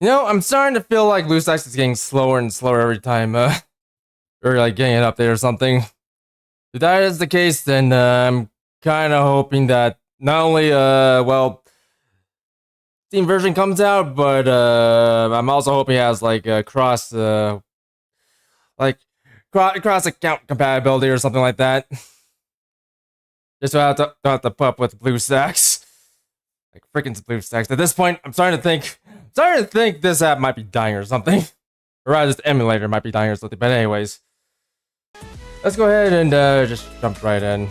You know, I'm starting to feel like Loose X is getting slower and slower every time, or like getting an update or something. If that is the case, then I'm kind of hoping that not only, well, Steam version comes out, but I'm also hoping it has like cross account compatibility or something like that. Just so I don't have to put up with BlueStacks. Like freaking BlueStacks. At this point, I'm starting to think this app might be dying or something. Or rather, this emulator might be dying or something. But anyways, let's go ahead and just jump right in.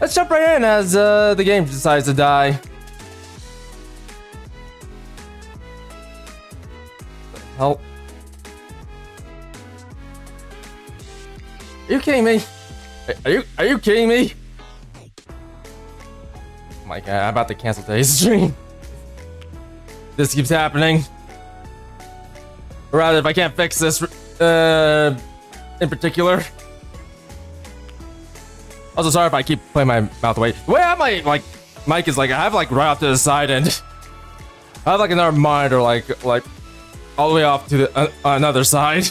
Let's jump right in as the game decides to die. Help. Are you kidding me? Are you kidding me? Oh my god, I'm about to cancel today's stream. This keeps happening. Or rather, if I can't fix this in particular. Also, sorry if I keep playing my mouth away. The way I have my like mic is like I have like right off to the side, and I have like another monitor like all the way off to the another side.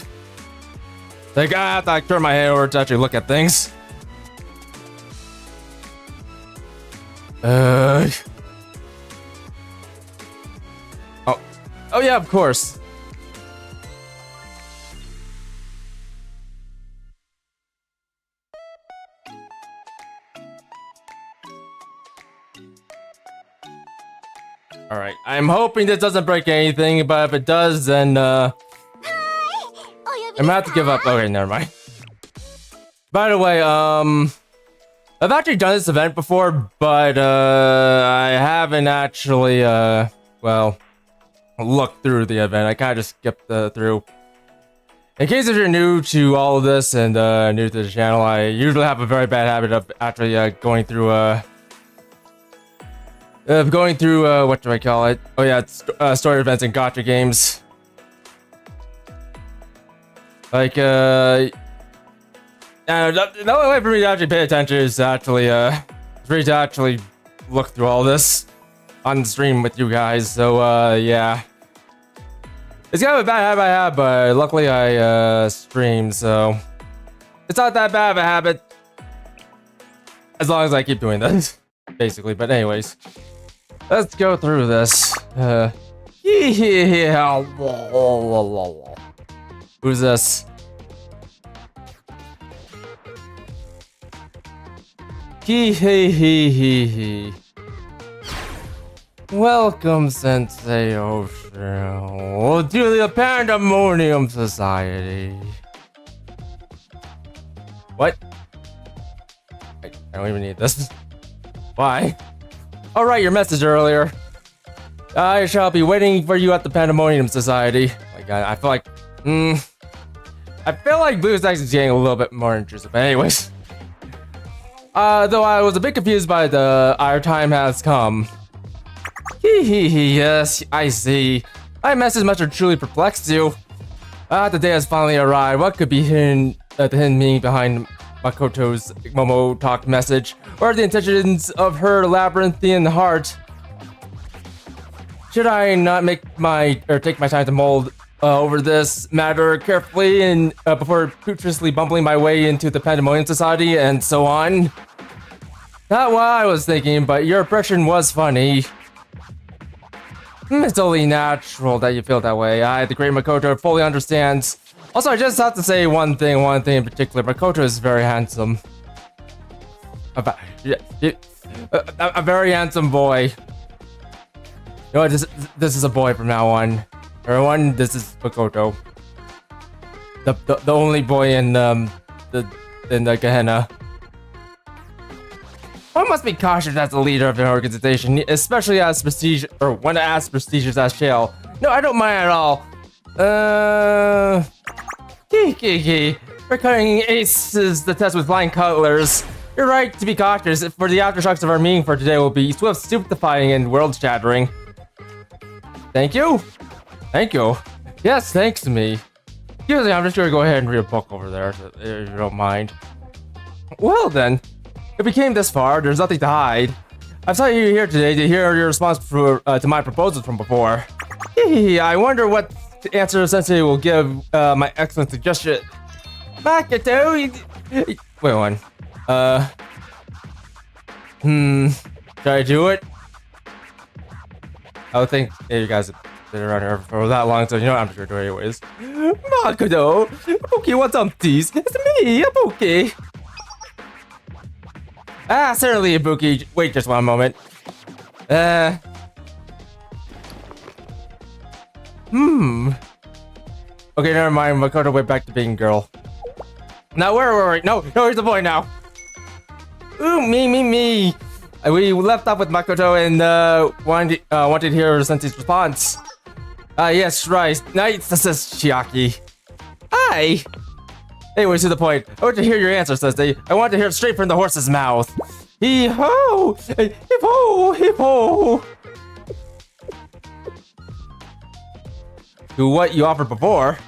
Like I have to like, turn my head over to actually look at things. Oh yeah, of course. All right, I'm hoping this doesn't break anything, but if it does, then I'm gonna have to give up. Okay, never mind. By the way, I've actually done this event before, but I haven't actually well, looked through the event. I kind of just skipped through. In case if you're new to all of this and new to the channel, I usually have a very bad habit of actually going through what do I call it? Oh yeah, it's story events and gacha games. Like the only way for me to actually pay attention is to actually look through all this on stream with you guys. So yeah, it's kind of a bad habit I have, but luckily I stream, so it's not that bad of a habit as long as I keep doing this, basically. But anyways, let's go through this. Who's this? He. Welcome, Sensei Ocean, to the Pandemonium Society. What? I don't even need this. Why? All right, your message earlier. I shall be waiting for you at the Pandemonium Society. Oh my god, I feel like BlueStacks is getting a little bit more intrusive. But anyways, though I was a bit confused by the our time has come. Yes, I see. My message must have truly perplexed you. The day has finally arrived. What could be the hidden meaning behind Makoto's Momo talk message? What are the intentions of her labyrinthian heart? Should I not take my time to mull over this matter carefully and before putrescently bumbling my way into the Pandemonium Society and so on? Not what I was thinking, but your impression was funny. It's only natural that you feel that way. The great Makoto fully understands. Also, I just have to say one thing in particular. Makoto is very handsome. A very handsome boy. You know what, this is a boy from now on. Everyone, this is Makoto. The only boy in the Gehenna. One must be cautious as the leader of an organization, especially as prestigious, or one as prestigious as Shale. No, I don't mind at all. Recurring aces the test with flying colors. You're right to be cautious, for the aftershocks of our meeting for today will be swift, stupefying, and world-shattering. Thank you? Thank you. Yes, thanks to me. Usually, I'm just gonna go ahead and read a book over there, if you don't mind. Well then. If we came this far, there's nothing to hide. I've sent you here today to hear your response to my proposals from before. I wonder what answer Sensei will give my excellent suggestion. Makoto, wait one. Should I do it? I would think you guys have been around here for that long, so you know what, I'm sure do it anyways. Makoto, Pookie, what's up, tease? It's me, Pookie. Certainly, Pookie. Wait just one moment. Okay, never mind. Makoto went back to being girl. Now, where were we? No, here's the point now. Ooh, me. We left off with Makoto and wanted to hear Sensei's response. Yes, right. Nice, this is Chiaki. Hi. Anyways, to the point. I want to hear your answer, Sensei. I want to hear it straight from the horse's mouth. Hee-ho! Hip-ho! Hip-ho! To what you offered before?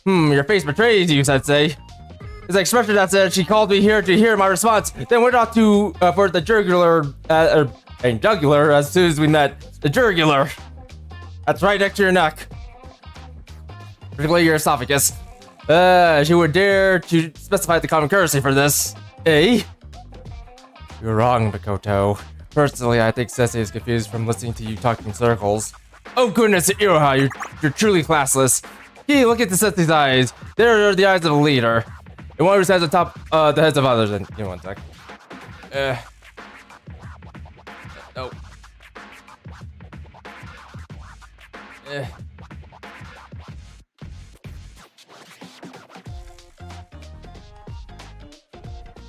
Your face betrays you, Sensei. It's an expression that said she called me here to hear my response, then went off to for the jugular, and jugular as soon as we met. The jugular. That's right next to your neck. Particularly your esophagus. She would dare to specify the common courtesy for this. Eh? You're wrong, Makoto. Personally, I think Sensei is confused from listening to you talk in circles. Oh goodness, Iroha, you're truly classless. Hey, look at the Sensei's eyes. There are the eyes of a leader. And one who stands on top the heads of others. And give me one sec. No.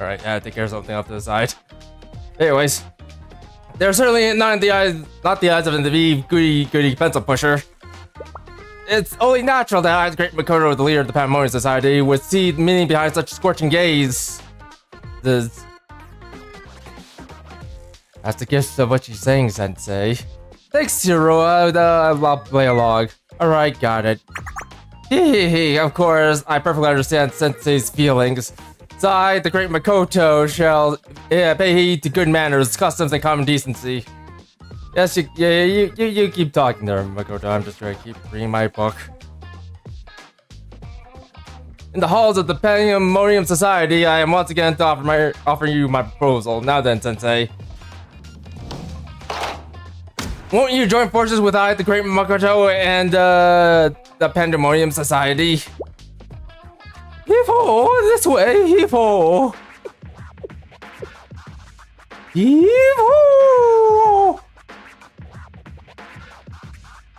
Alright, yeah, take care of something off to the side. Anyways, they're certainly not the eyes of the goody pencil pusher. It's only natural that I, great Makoto, the leader of the Pandemonium Society, would see the meaning behind such scorching gaze. That's the gist of what she's saying, Sensei. Thanks, Iroha. I'll play along. Alright, got it. Of course, I perfectly understand Sensei's feelings. So I, the great Makoto, shall pay heed to good manners, customs, and common decency. Yes, you keep talking there, Makoto. I'm just gonna keep reading my book. In the halls of the Pandemonium Society, I am once again to offer you my proposal. Now then, Sensei. Won't you join forces with I, the great Makoto, and the Pandemonium Society? Heave-ho! This way! Heave-ho! Heave-ho!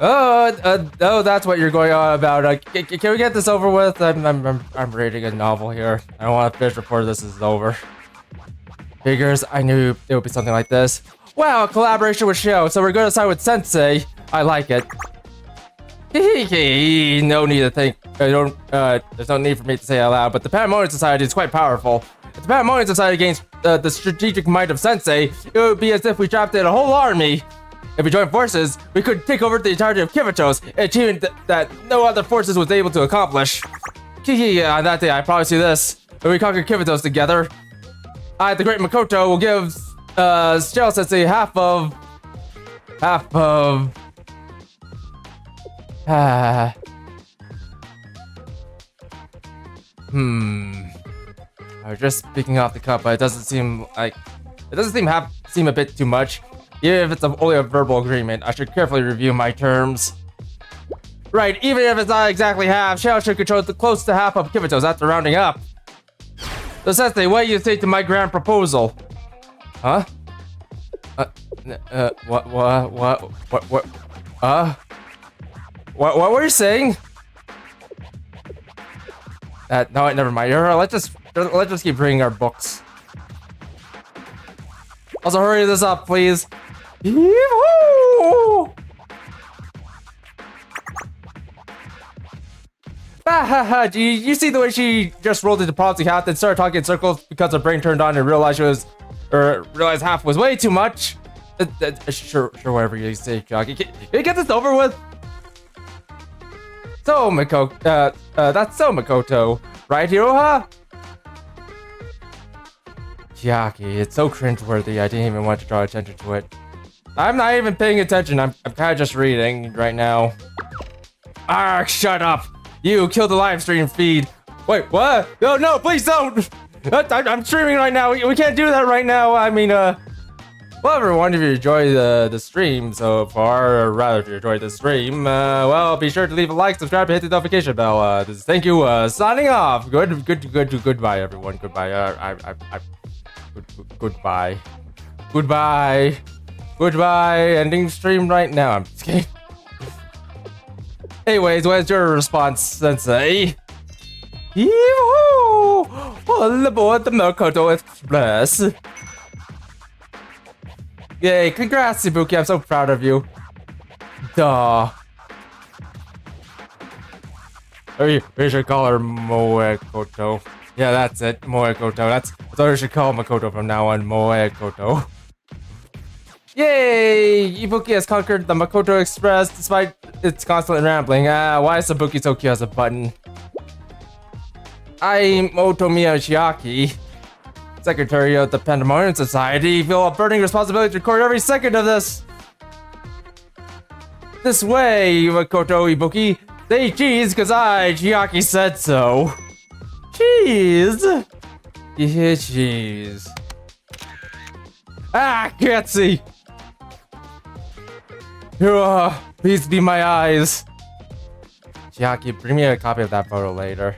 Oh, that's what you're going on about. Can we get this over with? I'm reading a novel here. I don't want to finish before this is over. Figures, I knew it would be something like this. Wow, collaboration with Shio, so we're going to side with Sensei. I like it. No need to think. There's no need for me to say it out loud, but the Pandemonium Society is quite powerful. If the Pandemonium Society gains the strategic might of Sensei, it would be as if we drafted a whole army. If we join forces, we could take over the entirety of Kivitos, an achievement that no other forces was able to accomplish. On that day, I promise you this. When we conquer Kivitos together, I, the great Makoto, will give Shell Sensei half of... I was just speaking off the cuff, but it doesn't seem a bit too much. Even if it's only a verbal agreement, I should carefully review my terms. Right, even if it's not exactly half, Shao should control close to half of Kivitos after rounding up. So Sensei, what do you say to my grand proposal? Huh? What were you saying? No, never mind. Let's just keep reading our books. Also, hurry this up, please. Yee-hoo! Do you see the way she just rolled into Ponzi hat and started talking in circles because her brain turned on and realized realized half was way too much? Sure, whatever you say, Jockey. Can you get this over with? So, that's so Makoto, right, Iroha? Chiaki, it's so cringeworthy, I didn't even want to draw attention to it. I'm not even paying attention. I'm kind of just reading right now. Ah, shut up. You killed the live stream feed. Wait, what? No, no, please don't. I'm streaming right now. We can't do that right now. I mean, well, everyone, if you enjoy the stream so far, or rather, if you enjoyed the stream, well, be sure to leave a like, subscribe, and hit the notification bell. Thank you. Signing off. Goodbye, everyone. Goodbye. Goodbye. Goodbye. Goodbye. Ending stream right now. I'm just kidding. Anyways, what's your response, Sensei? Yoo-hoo! All aboard the Makoto Express. Yay, congrats, Ibuki. I'm so proud of you. Duh. We should call her Moekoto. Yeah, that's it. Moekoto. That's what we should call Makoto from now on. Moekoto. Yay! Ibuki has conquered the Makoto Express despite its constant rambling. Why is Ibuki so cute as a button? I'm Otomiya Shiaki, Secretary of the Pandemonium Society. Feel a burning responsibility to record every second of this. This way, Makoto Ibuki. Say cheese, cause I, Shiaki, said so. Cheese! Yeah, cheese. Ah, can't see. Please be my eyes. Shiaki, bring me a copy of that photo later.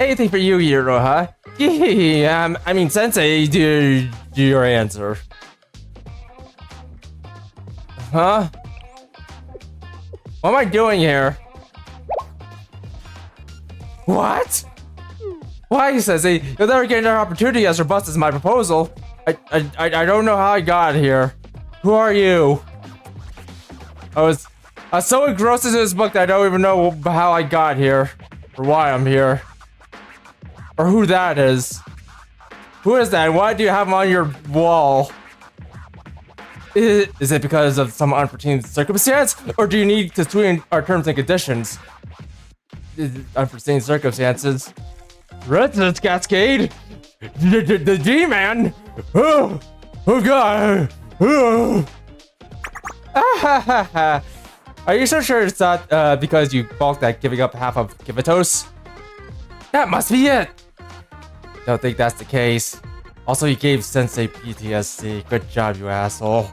Anything for you, Hiro, huh? I mean, Sensei, do your answer. Huh? What am I doing here? What? Why, Sensei? You'll never get another opportunity as robust as my proposal. I don't know how I got here. Who are you? I was so engrossed in this book that I don't even know how I got here. Or why I'm here. Or who that is. Who is that? Why do you have him on your wall? Is it because of some unforeseen circumstance? Or do you need to tweak our terms and conditions? Unforeseen circumstances. Residence Cascade? The G-Man? Oh god! Oh. Are you so sure it's not because you balked at giving up half of Kivatos? That must be it! Don't think that's the case. Also, you gave Sensei PTSD. Good job, you asshole.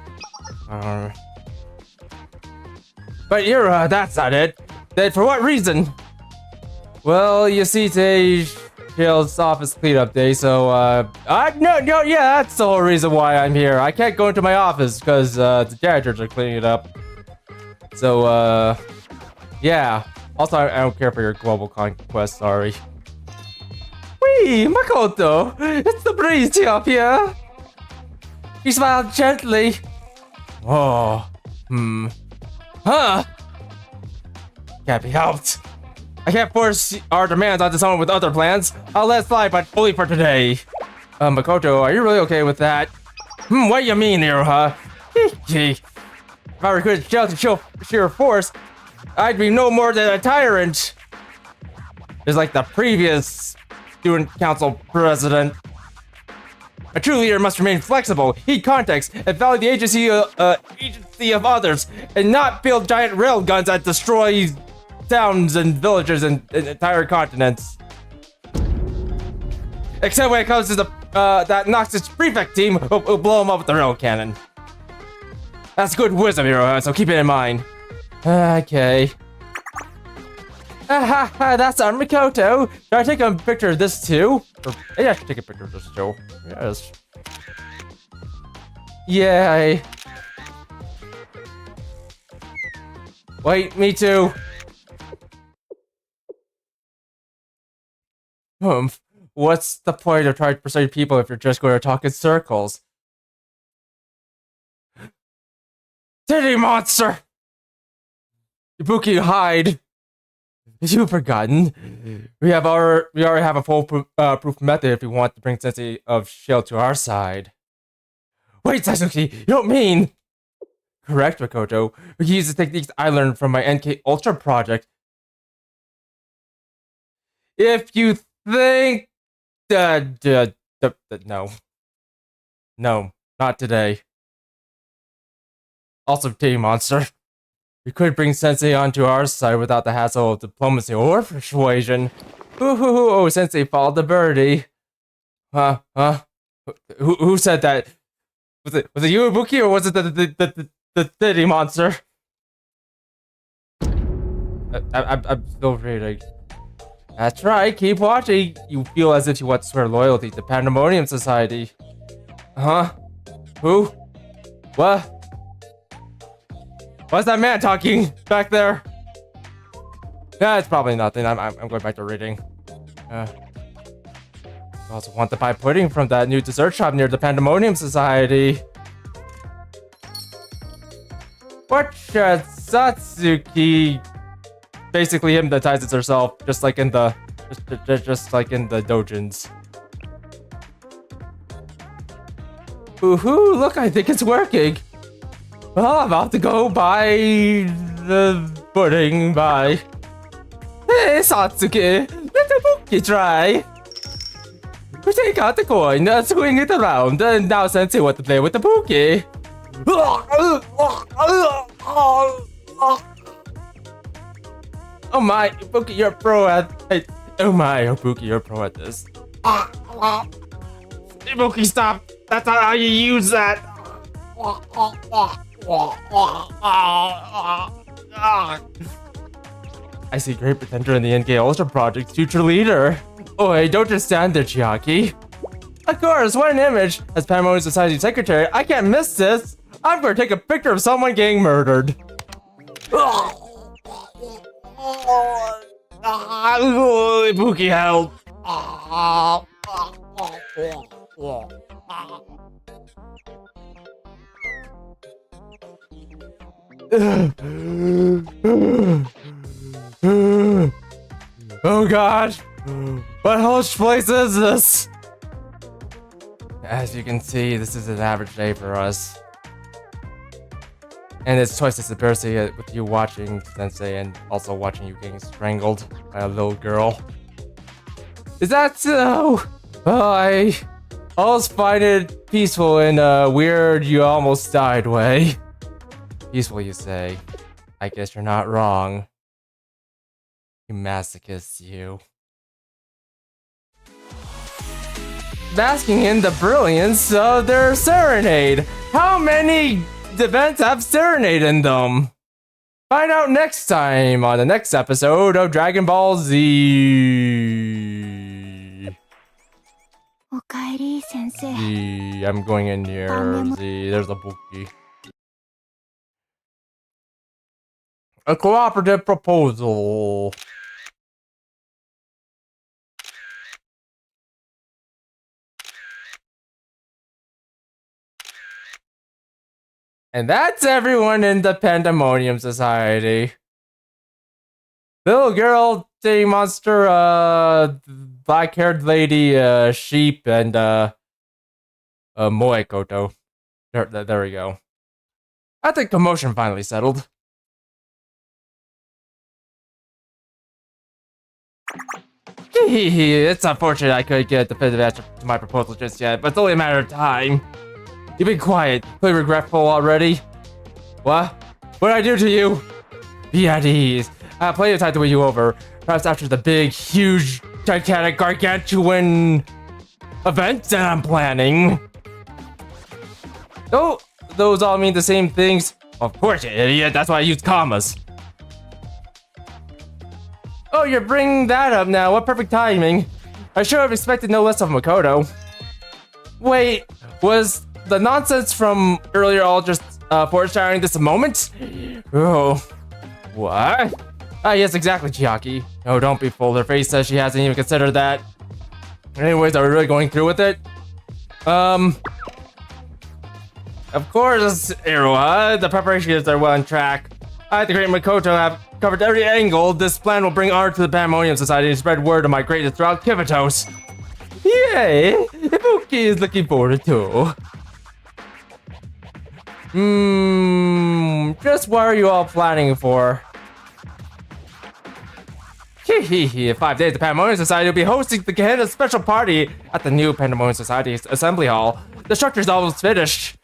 But you're, that's not it. Then for what reason? Well, you see, today's Shield's office cleanup day, so, no, yeah, that's the whole reason why I'm here. I can't go into my office because, the janitors are cleaning it up. So, yeah. Also, I don't care for your global conquest, sorry. Whee, Makoto! It's the breeze up here! He smiled gently. Oh, Huh? Can't be helped. I can't force our demands onto someone with other plans. I'll let it slide, but only for today. Makoto, are you really okay with that? What do you mean, Iroha? If I recruited Shell to show sheer force, I'd be no more than a tyrant. Just like the previous student council president. A true leader must remain flexible, heed context, and value the agency of others, and not build giant rail guns that destroy towns and villages and entire continents. Except when it comes to the that Noxus prefect team who'll blow them up with the rail cannon. That's good wisdom, Hero, so keep it in mind. Okay. That's our Makoto. Should I take a picture of this too? Or, yeah, I should take a picture of this too. Yes. Yay. Wait, me too. What's the point of trying to persuade people if you're just going to talk in circles? Titty monster! Ibuki, hide! You've forgotten. We already have a foolproof method if we want to bring Sensei of Shield to our side. Wait, Sasuke, you don't mean... Correct, Makoto. We can use the techniques I learned from my NK Ultra project. If you think... no. No, not today. also Titty Monster. We could bring Sensei onto our side without the hassle of diplomacy or persuasion. Oh, Sensei followed the birdie. Huh? Who said that? Was it you, Ibuki, or was it the Titty Monster? I'm still reading. That's right, keep watching. You feel as if you want to swear loyalty to Pandemonium Society. Huh? Who? What? What's that man talking back there? Yeah, it's probably nothing. I'm going back to reading. I also want to buy pudding from that new dessert shop near the Pandemonium Society. What should Satsuki basically hypnotizes herself, just like in the dojins. Woohoo! Look, I think it's working. Well, I'm about to go buy the pudding. Bye. Hey, Satsuki, let the Buki try. We take out the coin, swing it around, and now Sensei want to play with the Buki. Oh my, Ibuki, you're a pro at oh my, Ibuki, you're a pro at this. Ibuki, stop! That's not how you use that! I see great potential in the NK Ultra Project's future leader. Oh, hey, don't just stand there, Chiaki. Of course, what an image! As Pandemonium Society Secretary, I can't miss this! I'm gonna take a picture of someone getting murdered. Ibuki, help! Oh god! What hellish place is this? As you can see, this is an average day for us. And it's twice as embarrassing with you watching Sensei and also watching you getting strangled by a little girl. Is that so? Well, I always find it peaceful in a weird you almost died way. Peaceful, you say? I guess you're not wrong. You masochist, you. Basking in the brilliance of their Serenade. How many events have Serenade in them? Find out next time on the next episode of Dragon Ball Z. Okaeri, Sensei. Z. I'm going in here. Z. There's a Buki. A cooperative proposal. And that's everyone in the Pandemonium Society. Little girl, Titty Monster, black-haired lady, sheep, and Moe Koto. There we go. I think commotion finally settled. It's unfortunate I couldn't get a definitive answer to my proposal just yet, but it's only a matter of time. You've been quiet, pretty regretful already. What? What did I do to you? Be at ease. I have plenty of time to win you over. Perhaps after the big, huge, gigantic, gargantuan event that I'm planning. Oh, those all mean the same things. Of course, you idiot. That's why I used commas. Oh, you're bringing that up now. What perfect timing. I should have expected no less of Makoto. Wait, was the nonsense from earlier all just foreshadowing this moment? Oh, what? Ah, yes, exactly, Chiaki. No, don't be fooled. Her face says she hasn't even considered that. Anyways, are we really going through with it? Of course, Iroha. The preparations are well on track. I, the great Makoto, have covered every angle. This plan will bring honor to the Pandemonium Society and spread word of my greatness throughout Kivitos. Yay! Ibuki is looking forward to. Just what are you all planning for? In 5 days, the Pandemonium Society will be hosting the Gehenna special party at the new Pandemonium Society Assembly Hall. The structure's almost finished.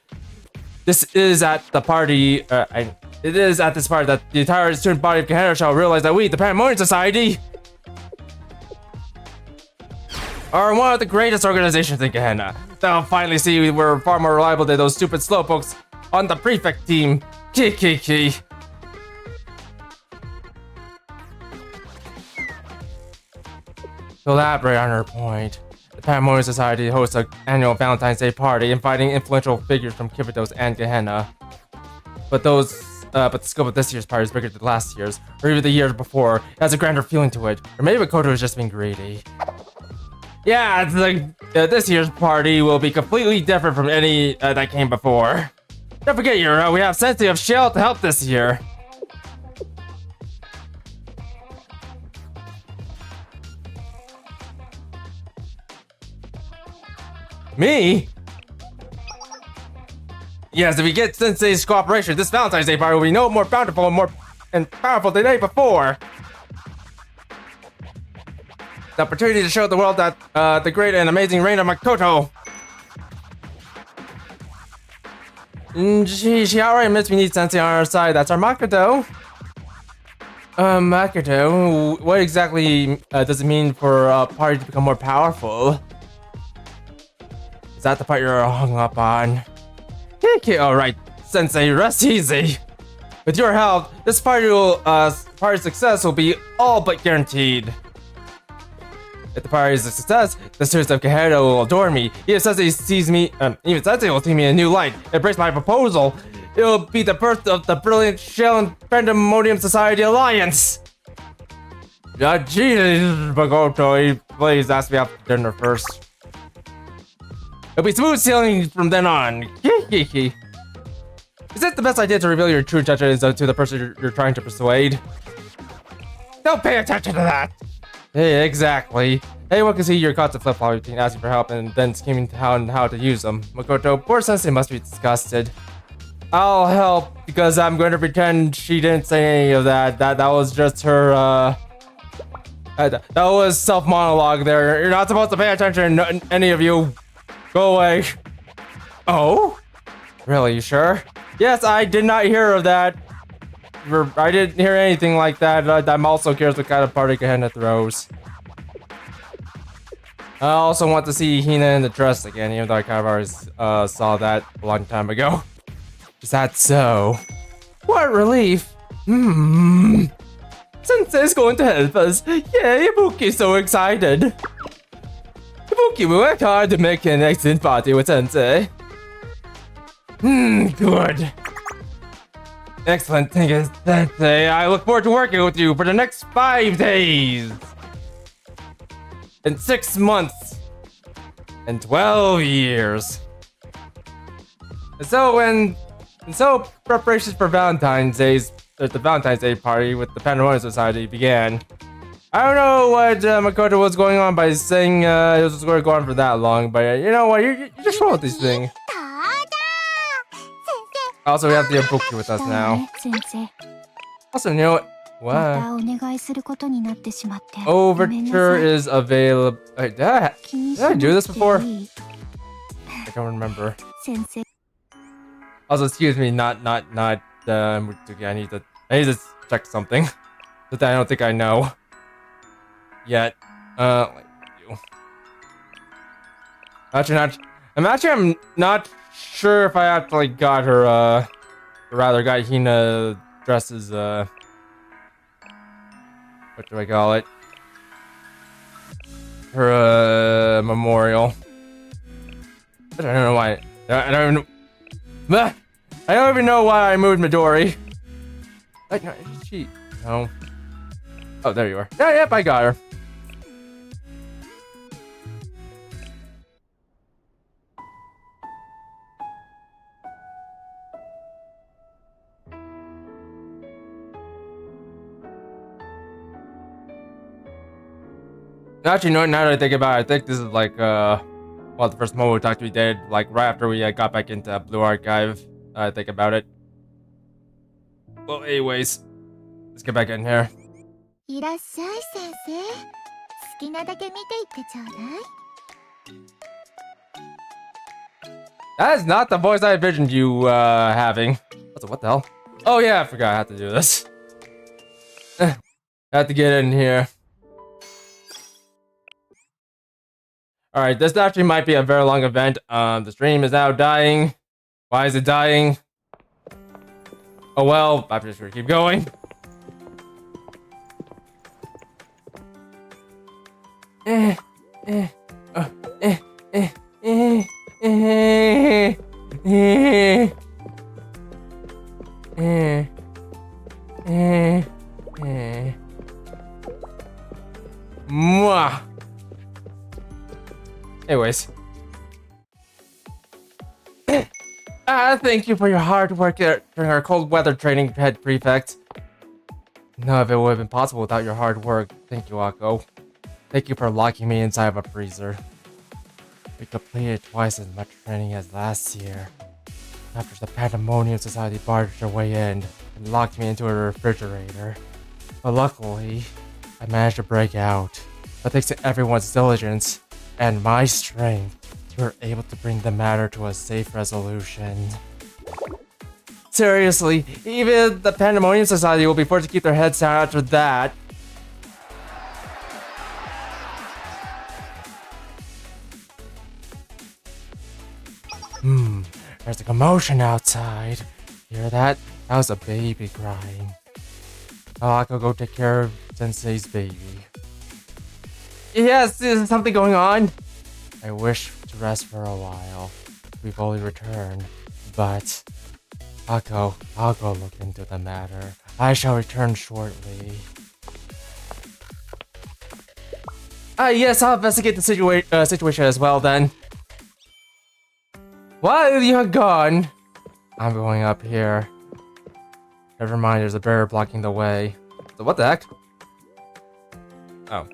This is at the party, it is at this party that the entire student body of Gehenna shall realize that we, the Pandemonium Society, are one of the greatest organizations in Gehenna. They'll finally see we're far more reliable than those stupid slowpokes on the prefect team. Kiki. To elaborate on her point, the Pandemonium Society hosts an annual Valentine's Day party, inviting influential figures from Kibitos and Gehenna. But the scope of this year's party is bigger than last year's, or even the years before. It has a grander feeling to it. Or maybe Makoto is just being greedy. Yeah, it's like this year's party will be completely different from any that came before. Don't forget, Yura, we have Sensei of Shell to help this year. Me? Yes, if we get Sensei's cooperation, this Valentine's Day party will be no more bountiful and powerful than any before. The opportunity to show the world that the great and amazing reign of Makoto. She outright admits we need Sensei on our side. That's our Makoto. Makoto, what exactly does it mean for a party to become more powerful? Is that the part you're hung up on? Okay, alright, Sensei, rest easy. With your help, this party's success will be all but guaranteed. If the party is a success, the students of Gehenna will adore me. Even Sensei sees me, even Sensei will see me in a new light. Embrace my proposal. It will be the birth of the Brilliant Shell and Pandemonium Society Alliance. Jeez, Makoto, please ask me after dinner first. It'll be smooth sailing from then on. Is it the best idea to reveal your true intentions to the person you're trying to persuade? Don't pay attention to that. Hey, exactly. Anyone can see your constant flip-flop between asking for help and then scheming how to use them. Makoto, poor Sensei must be disgusted. I'll help because I'm going to pretend she didn't say any of that. That was just her, that was self-monologue there. You're not supposed to pay attention, any of you. Go away. Oh? Really, you sure? Yes, I did not hear of that. I didn't hear anything like that. I'm also curious what kind of party Gehenna throws. I also want to see Hina in the dress again, even though I kind of already saw that a long time ago. Is that so? What relief! Sensei's going to help us. Yay, Ibuki's so excited. Ibuki will work hard to make an excellent party with Sensei. Good. Excellent, thank you, Sensei. I look forward to working with you for the next 5 days. And 6 months. And 12 years. And so preparations for Valentine's the Valentine's Day party with the Pandemonium Society began. I don't know what Makoto was going on by saying it was going to go on for that long, but you know what, you just roll with these things. Also, we have the Ibuki with us now. Also, you know what? What? Overture is available. Did I do this before? I don't remember. Also, excuse me, not Mutsuki. I need to check something that I don't think I know yet. Actually, I'm not sure if I actually got her. Or rather, got Hina dresses. What do I call it? Her memorial. I don't know why. I don't even know why I moved Midori. Wait, no, is she? No. Oh, there you are. Yeah, yep, I got her. Actually, no, now that I think about it, I think this is like, well, the first Momo talk we did, like, right after we got back into Blue Archive. I think about it. Well, anyways, let's get back in here. That is not the voice I envisioned you having. What the hell? Oh yeah, I forgot I had to do this. I have to get in here. Alright, this actually might be a very long event. The stream is now dying. Why is it dying? Oh well, I'm just gonna keep going. Mwah. Anyways. Thank you for your hard work during our cold weather training, head prefect. None of it would have been possible without your hard work. Thank you, Akko. Thank you for locking me inside of a freezer. We completed twice as much training as last year. After the Pandemonium Society barged their way in and locked me into a refrigerator. But luckily, I managed to break out. But thanks to everyone's diligence and my strength, we were able to bring the matter to a safe resolution. Seriously, even the Pandemonium Society will be forced to keep their heads down after that. There's a commotion outside. Hear that? That was a baby crying. I'll go take care of Sensei's baby. Yes, there's something going on. I wish to rest for a while. We fully return, but I'll go look into the matter. I shall return shortly. Yes, I'll investigate the situation as well then. While you're gone, I'm going up here. Never mind, there's a barrier blocking the way. So what the heck? Oh.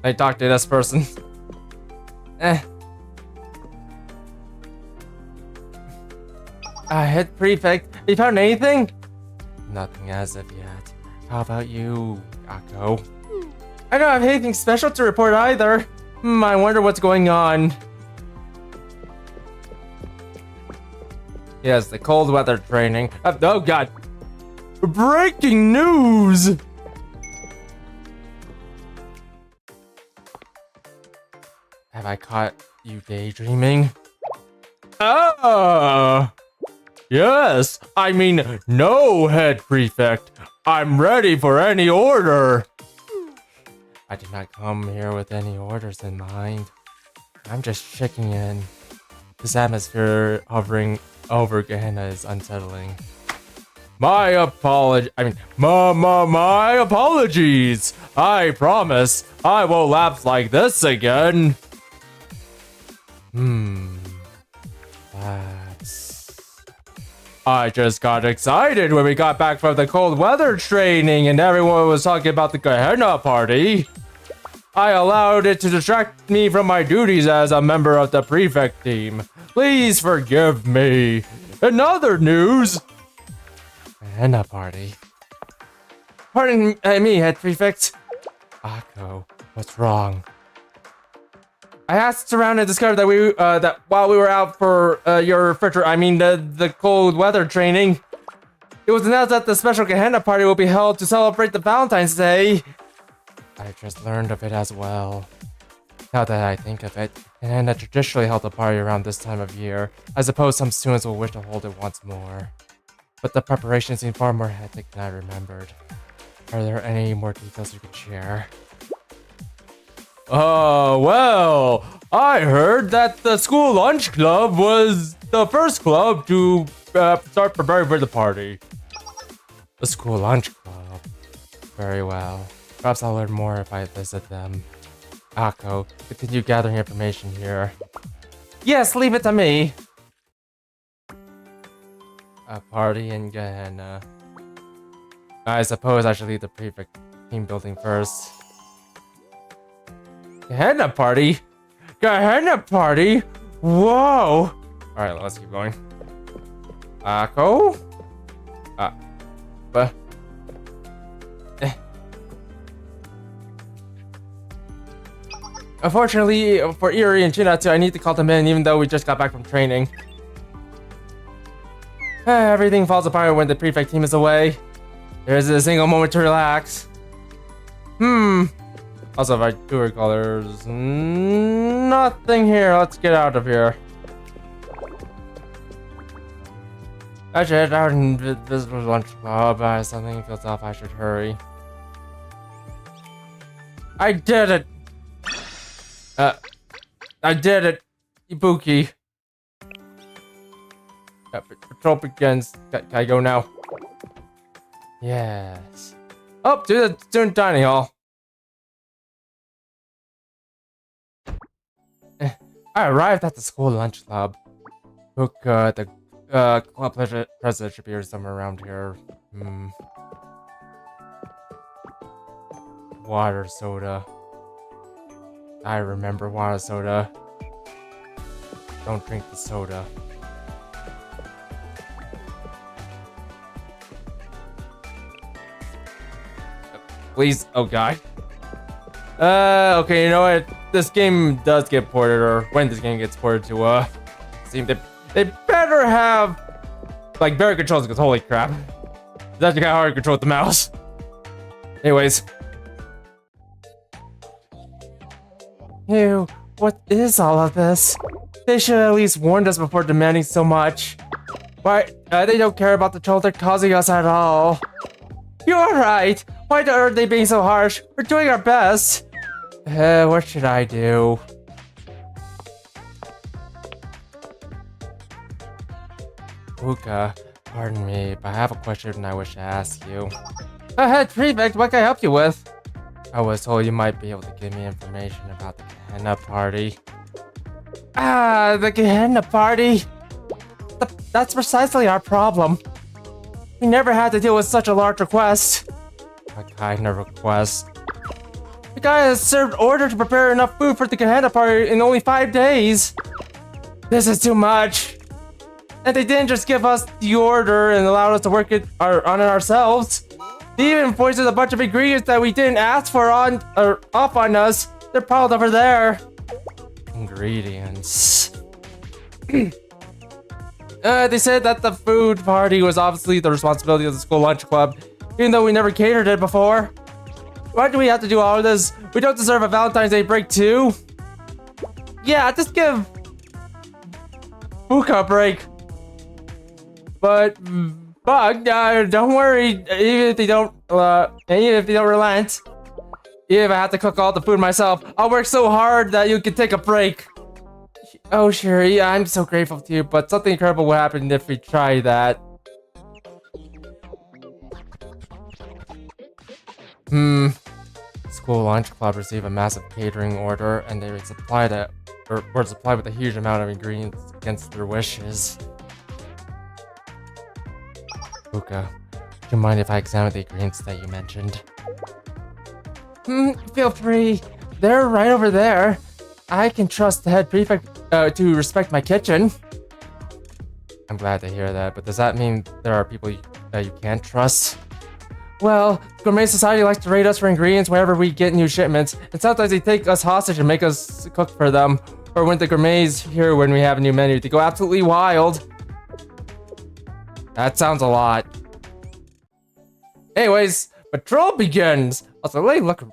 I talked to this person. Head prefect, you found anything? Nothing as of yet. How about you, Akko? I don't have anything special to report either. I wonder what's going on. Yes, the cold weather training. Oh god. Breaking news! Have I caught you daydreaming? Ah! Yes! I mean, no, head prefect. I'm ready for any order. I did not come here with any orders in mind. I'm just checking in. This atmosphere hovering over Gehenna is unsettling. My apologies. I promise I won't lapse like this again. I just got excited when we got back from the cold weather training and everyone was talking about the Gehenna party. I allowed it to distract me from my duties as a member of the prefect team. Please forgive me. In other news, Gehenna party. Pardon me, head prefect. Akko, what's wrong? I asked around and discovered that that while we were out for your the cold weather training, it was announced that the special Gehenna party will be held to celebrate the Valentine's Day. I just learned of it as well. Now that I think of it, Gehenna traditionally held a party around this time of year. I suppose some students will wish to hold it once more. But the preparations seem far more hectic than I remembered. Are there any more details you can share? Oh, well, I heard that the school lunch club was the first club to start preparing for the party. The school lunch club. Very well. Perhaps I'll learn more if I visit them. Akko, continue gathering information here. Yes, leave it to me. A party in Gehenna. I suppose I should leave the prefect team building first. Gehenna party? Gehenna party? Whoa! Alright, let's keep going. Akko? But... Unfortunately, for Eri and Chinatsu, I need to call them in even though we just got back from training. Everything falls apart when the prefect team is away. There isn't a single moment to relax. Also, if I do recall, there's nothing here. Let's get out of here. I should head out and visit the lunch club. Something feels off. I should hurry. I did it! I did it! Ibuki. Patrol begins. Can I go now? Yes. Oh, to the student dining hall. I arrived at the school lunch club. Look, the club president should be here somewhere around here. Water soda. I remember water soda. Don't drink the soda. Please, oh god. Okay, you know what? This game does get ported, or when this game gets ported to Steam, they better have like better controls, because holy crap, it's actually kind of hard to control with the mouse. Anyways, ew, what is all of this? They should at least warned us before demanding so much. Why? They don't care about the trouble they're causing us at all. You're right. Why are they being so harsh? We're doing our best. What should I do? Uka, pardon me, but I have a question I wish to ask you. Head prefect, what can I help you with? I was told you might be able to give me information about the Gehenna party. Ah, the Gehenna party? That's precisely our problem. We never had to deal with such a large request. What kind of request? The guy has served order to prepare enough food for the Gehenna party in only 5 days. This is too much. And they didn't just give us the order and allow us to work it on it ourselves. They even foisted a bunch of ingredients that we didn't ask for off on us. They're piled over there. Ingredients. They said that the food party was obviously the responsibility of the school lunch club, even though we never catered it before. Why do we have to do all of this? We don't deserve a Valentine's Day break too? Yeah, just give Fuka a break. But don't worry, even if they don't relent, even if I have to cook all the food myself, I'll work so hard that you can take a break. Oh, Shuri, I'm so grateful to you, but something incredible would happen if we try that. School lunch club received a massive catering order, and they were supplied with a huge amount of ingredients against their wishes. Fuka, do you mind if I examine the ingredients that you mentioned? Feel free. They're right over there. I can trust the head prefect to respect my kitchen. I'm glad to hear that, but does that mean there are people that you can't trust? Well, Gourmet Society likes to raid us for ingredients whenever we get new shipments, and sometimes they take us hostage and make us cook for them. Or when the gourmets hear when we have a new menu, they go absolutely wild. That sounds a lot. Anyways, patrol begins. Also, let me look.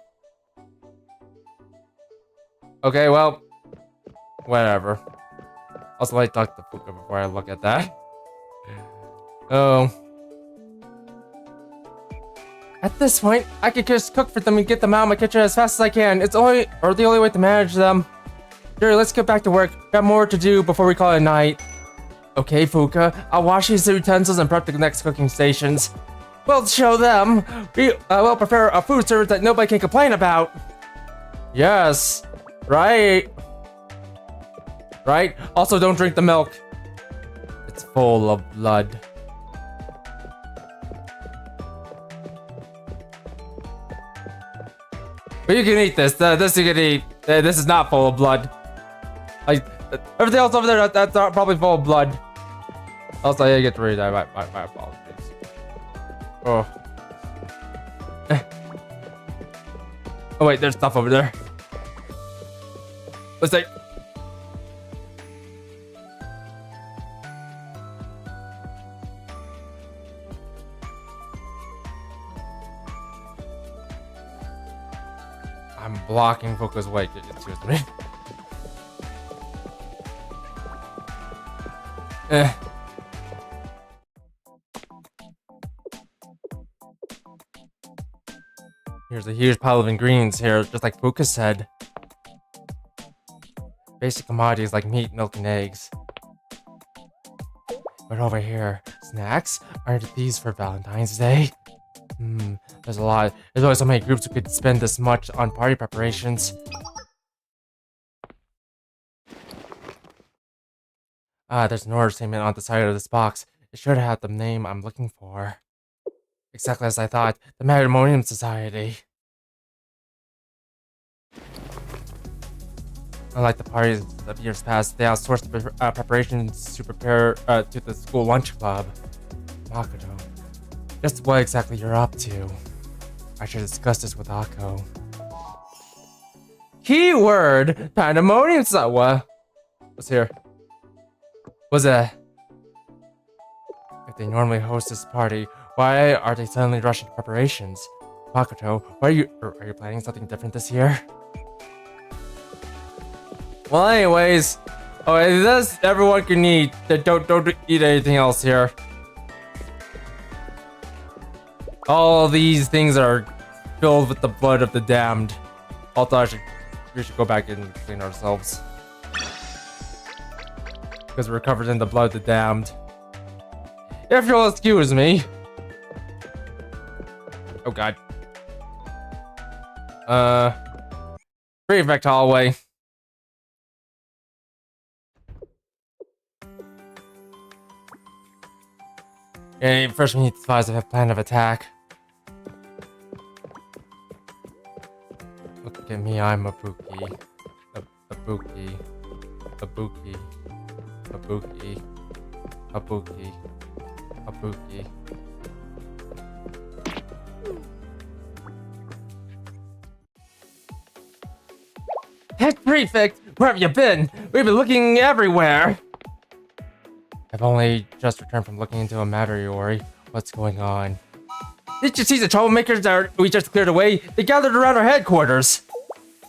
Okay, well, whatever. Also, let me talk to Fuka before I look at that. Oh. At this point, I could just cook for them and get them out of my kitchen as fast as I can. It's the only way to manage them. Sure, let's get back to work. Got more to do before we call it a night. Okay, Fuka, I'll wash these utensils and prep the next cooking stations. We'll show them. We'll prepare a food service that nobody can complain about. Yes, right. Right? Also, don't drink the milk. It's full of blood. But you can eat this. This you can eat. This is not full of blood. Like, everything else over there, that's probably full of blood. Also, I get to read that. My apologies. Oh. Oh wait, there's stuff over there. Let's say. I'm blocking focus. Wait, excuse me. Here's a huge pile of ingredients here, just like Fuka said. Basic commodities like meat, milk, and eggs. But over here, snacks? Aren't these for Valentine's Day? There's a lot. There's always so many groups who could spend this much on party preparations. There's an order statement on the side of this box. It should have the name I'm looking for. Exactly as I thought, the Matrimonium Society. Unlike the parties of years past, they outsourced the preparations to prepare to the school lunch club. Makoto, just what exactly you're up to? I should discuss this with Akko. Keyword Pandemonium Society. What? What's here? What's that? If they normally host this party, why are they suddenly rushing to preparations? Makoto, are you planning something different this year? Well, anyways, this everyone can eat. Don't eat anything else here. All these things are filled with the blood of the damned. Also, we should go back and clean ourselves because we're covered in the blood of the damned. If you'll excuse me. Oh god. Prefect hallway. Okay, first we need to devise a plan of attack. Look at me, I'm a Buki. A Buki. A Buki. A Buki. A Buki. A Buki. Head Prefect, where have you been? We've been looking everywhere. I've only just returned from looking into a matter, Iori. What's going on? Did you see the troublemakers that we just cleared away? They gathered around our headquarters.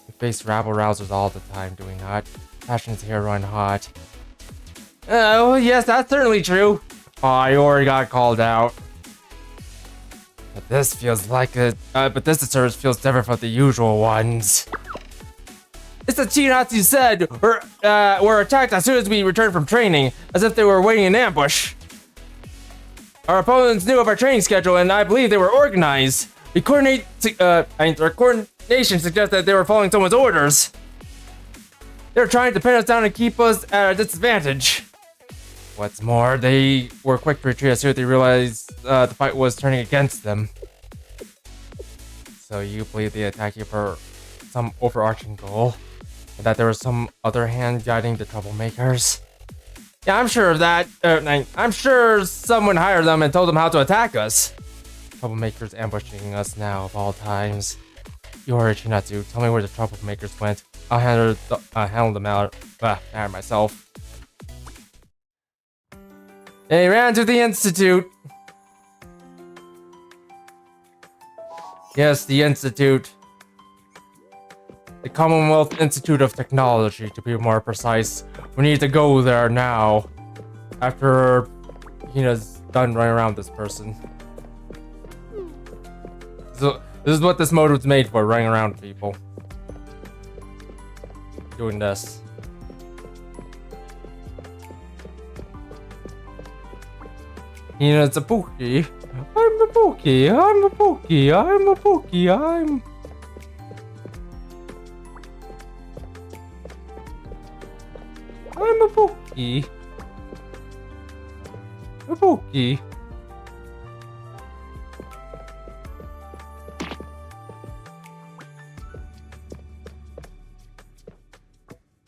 We face rabble-rousers all the time, do we not? Passions here run hot. Oh, yes, that's certainly true. Oh, Iori got called out. But this feels like but this service feels different from the usual ones. It's the Chinatsu said were attacked as soon as we returned from training, as if they were waiting in ambush. Our opponents knew of our training schedule, and I believe they were organized. Their coordination suggests that they were following someone's orders. They were trying to pin us down and keep us at a disadvantage. What's more, they were quick to retreat as soon as they realized the fight was turning against them. So you believe they attacked you for some overarching goal? And that there was some other hand guiding the troublemakers? Yeah, I'm sure of that. I'm sure someone hired them and told them how to attack us. Troublemakers ambushing us now of all times. Iori Chinatsu, tell me where the troublemakers went. I'll handle them out myself. They ran to the Institute. Yes, the Institute. The Commonwealth Institute of Technology, to be more precise. We need to go there now. After Hina's done running around this person. So, this is what this mode was made for, running around people. Doing this. Hina's a Pookie. I'm a Pookie, I'm a Pookie, I'm a Pookie, I'm a Pookie. A Pookie.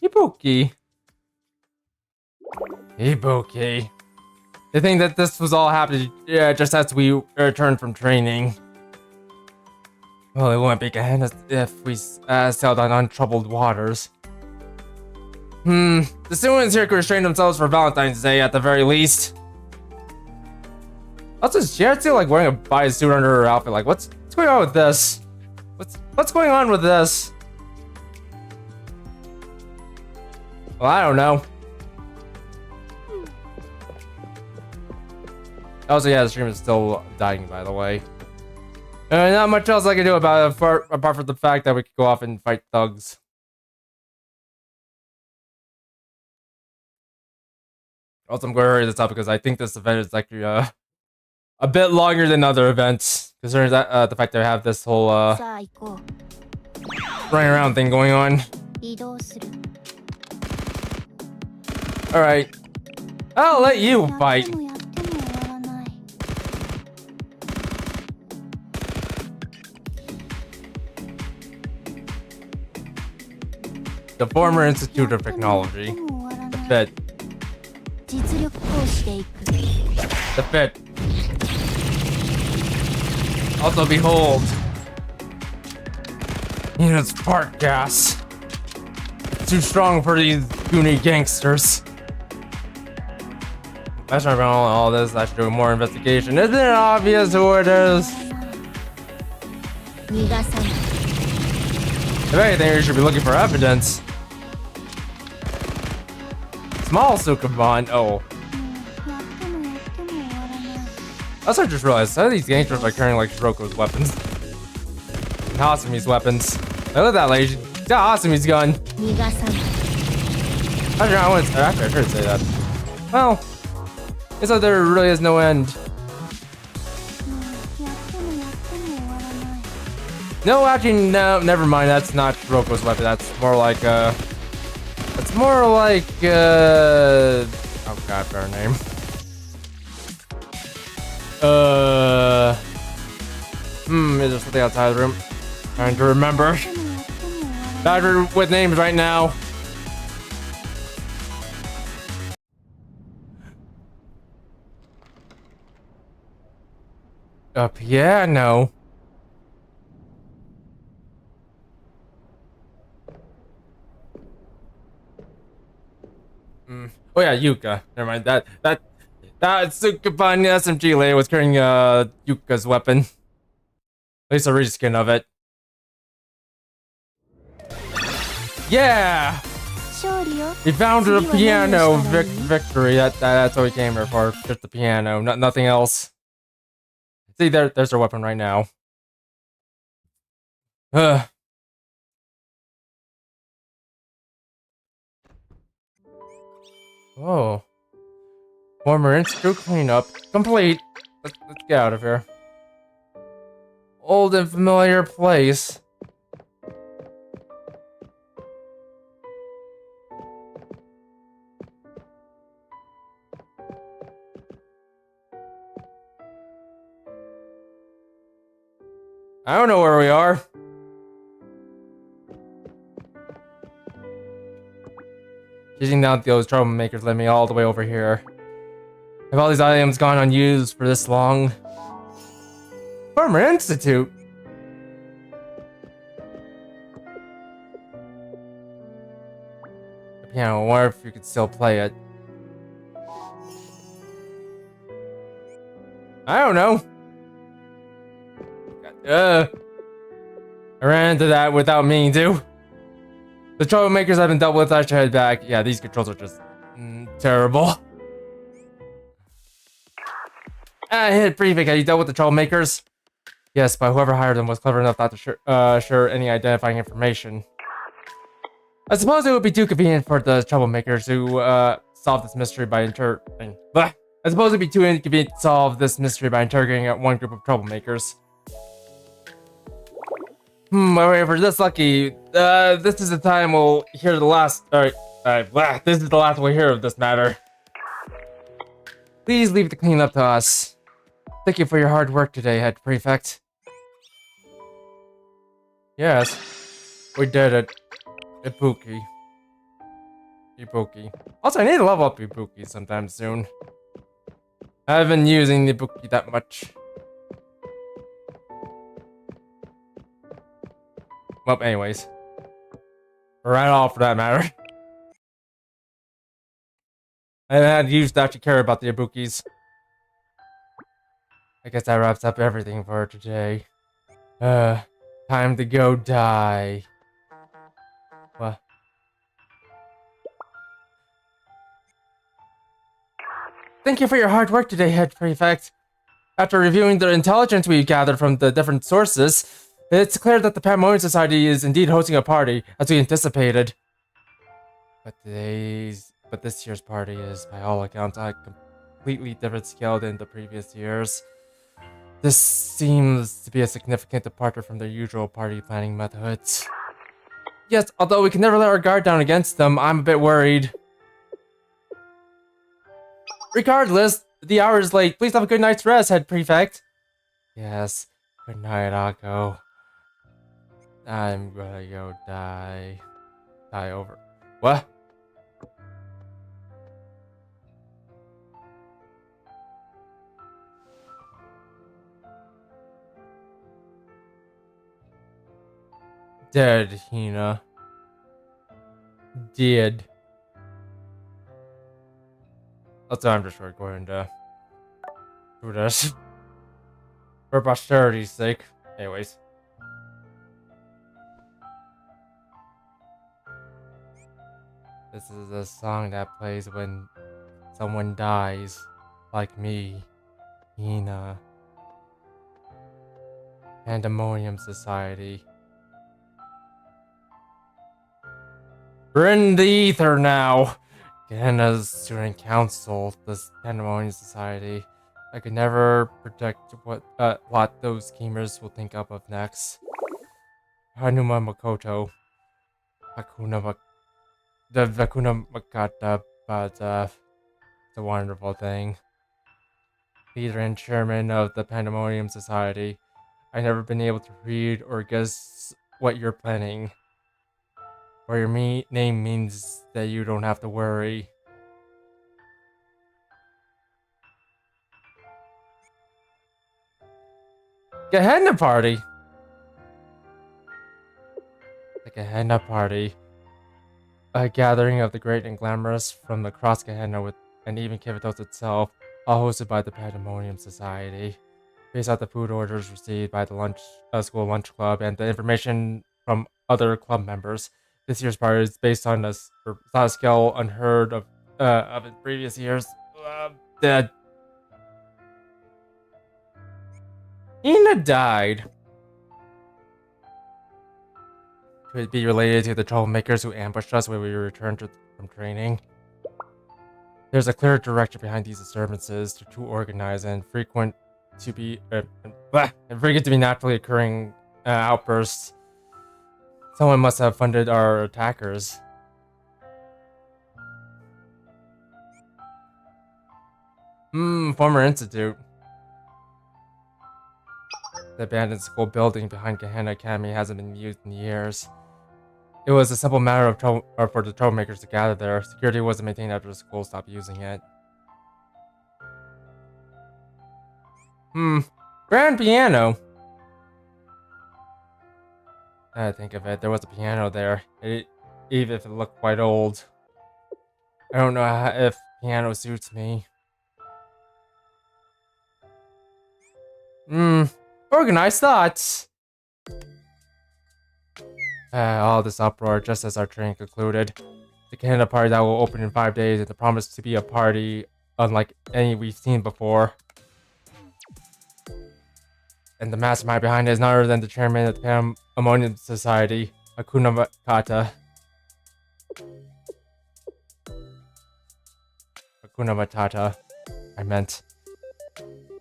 Ibuki. Ibuki. They think that this was all happening just as we returned from training. Well, it wouldn't be good if we sailed on untroubled waters. The students here could restrain themselves for Valentine's Day at the very least. Also, she had to like wearing a bodysuit under her outfit. Like, what's going on with this? What's going on with this? Well, I don't know. Also, yeah, the stream is still dying, by the way. Not much else I can do about it apart from the fact that we could go off and fight thugs. Also, I'm going to hurry this up because I think this event is actually a bit longer than other events, considering that the fact that I have this whole running around thing going on. All right, I'll let you fight. The former Institute of Technology. The fit. The fit. Also, behold. It's spark gas. It's too strong for these goony gangsters. That's not about all this. I should do more investigation. Isn't it obvious who it is? If anything, you should be looking for evidence. Small Sukaban. Oh. Also, I just realized some of these gangsters are carrying like Shiroko's weapons. And Hasumi's weapons. Look at that lady. She's got Hasumi's gun. Actually, I should say that. Well, it's like there really is no end. No, actually, no, never mind. That's not Shiroko's weapon. That's more like, it's more like, oh god, better name. Is there something outside the room? Trying to remember. Bad with names right now. A piano. Oh yeah, Yuka. Never mind. That Sukaban SMG lady was carrying Yuka's weapon. At least a reskin of it. Yeah! He found the piano victory. That's what we came here for. Just the piano, nothing else. See, there's her weapon right now. Oh. Former Institute cleanup complete. Let's get out of here. Old and familiar place. I don't know where we are. Chasing down those troublemakers led me all the way over here. Have all these items gone unused for this long? Former Institute? The piano, I wonder if you could still play it. I don't know. I ran into that without meaning to. The troublemakers have been dealt with. I should head back. Yeah, these controls are just terrible. Hit prefix. Have you dealt with the troublemakers? Yes, but whoever hired them was clever enough not to share any identifying information. I suppose it would be too convenient for the troublemakers to solve this mystery by I suppose it'd be too inconvenient to solve this mystery by interrogating one group of troublemakers. However, this lucky, this is the time we'll hear the last, this is the last we'll hear of this matter. Please leave the cleanup to us. Thank you for your hard work today, Head Prefect. Yes, we did it. Ibuki. Also, I need to level up Ibuki sometime soon. I haven't been using Ibuki that much. Well, anyways. Right off for that matter. I had used to actually care about the Ibukis. I guess that wraps up everything for today. Time to go die. What? Thank you for your hard work today, Head Prefect. After reviewing the intelligence we gathered from the different sources, it's clear that the Pandemonium Society is indeed hosting a party, as we anticipated. But this year's party is, by all accounts, on a completely different scale than the previous years. This seems to be a significant departure from their usual party planning methods. Yes, although we can never let our guard down against them, I'm a bit worried. Regardless, the hour is late. Please have a good night's rest, Head Prefect. Yes, good night, Akko. I'm gonna go die. Die over. What? Dead, Hina. Dead. Also, I'm just going to do this. For posterity's sake. Anyways. This is a song that plays when someone dies. Like me. Hina. Pandemonium Society. We're in the ether now. Gehenna's Student Council, the Pandemonium Society. I could never predict what those schemers will think up of next. Hanuma Makoto. The Hakuna Makata, but it's a wonderful thing. Leader and chairman of the Pandemonium Society. I've never been able to read or guess what you're planning. Or your name means that you don't have to worry. Gehenna Party! The Gehenna Party. A gathering of the great and glamorous from across Gehenna and even Kivatos itself, all hosted by the Pandemonium Society. Based on the food orders received by the school lunch club and the information from other club members, this year's party is based on a scale unheard of in previous years. Dead. Ina died. Could it be related to the troublemakers who ambushed us when we returned from training? There's a clear direction behind these disturbances. They're too organized and frequent to be naturally occurring outbursts. Someone must have funded our attackers. Former institute. The abandoned school building behind Gehenna Academy hasn't been used in years. It was a simple matter of for the troublemakers to gather there. Security wasn't maintained after the school stopped using it. Grand piano. I think of it, there was a piano there. Even if it looked quite old. I don't know if piano suits me. Organized thoughts. All this uproar just as our training concluded. The Canada party that will open in 5 days and the promise to be a party unlike any we've seen before. And the mastermind behind it is none other than the chairman of the Pandemonium Society, Hakuna Matata. Hakuna Matata. I meant.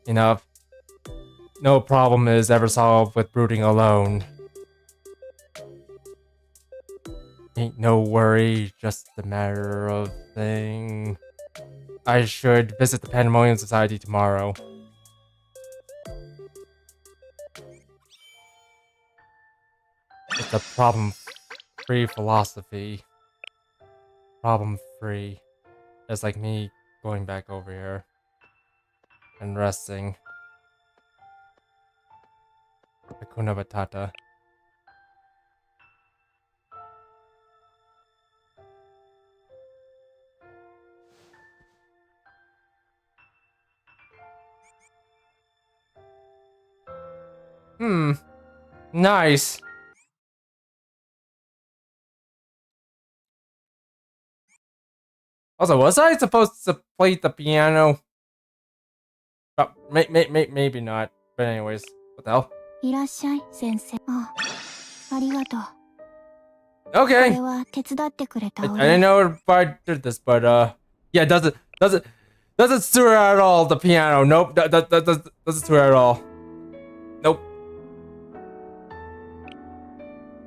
Enough. No problem is ever solved with brooding alone. Ain't no worry, just a matter of thing. I should visit the Pandemonium Society tomorrow. It's a problem-free philosophy. Problem-free. Just like me going back over here. And resting. Hakuna Matata. Nice. Also, was I supposed to play the piano? Oh, maybe not. But anyways, what the hell? Okay. I didn't know if I did this, but yeah, doesn't suit her at all. The piano, nope. Doesn't suit her at all. Nope.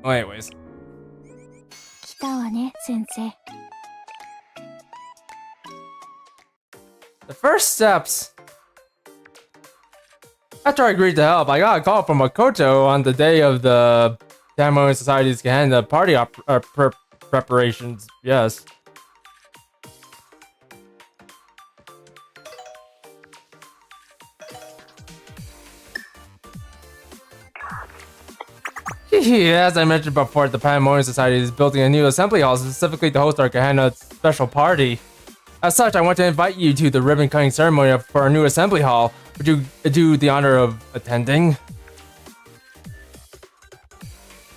Oh, anyways. The first steps. After I agreed to help, I got a call from Makoto on the day of the Tamon Society's Gahanda party preparations. Yes. As I mentioned before, the Pandemonium Society is building a new assembly hall specifically to host our Gahanda special party. As such, I want to invite you to the ribbon cutting ceremony for our new assembly hall. Would you do the honor of attending?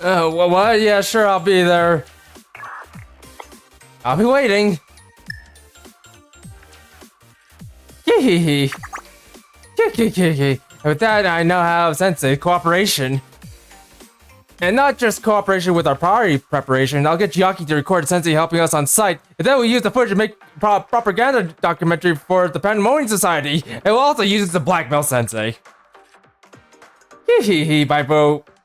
What? Yeah, sure, I'll be there. I'll be waiting. With that, I now have Sensei cooperation. And not just cooperation with our party preparation, I'll get Yaki to record Sensei helping us on site, and then we'll use the footage to make propaganda documentary for the Pandemonium Society, and we'll also use it to blackmail Sensei. By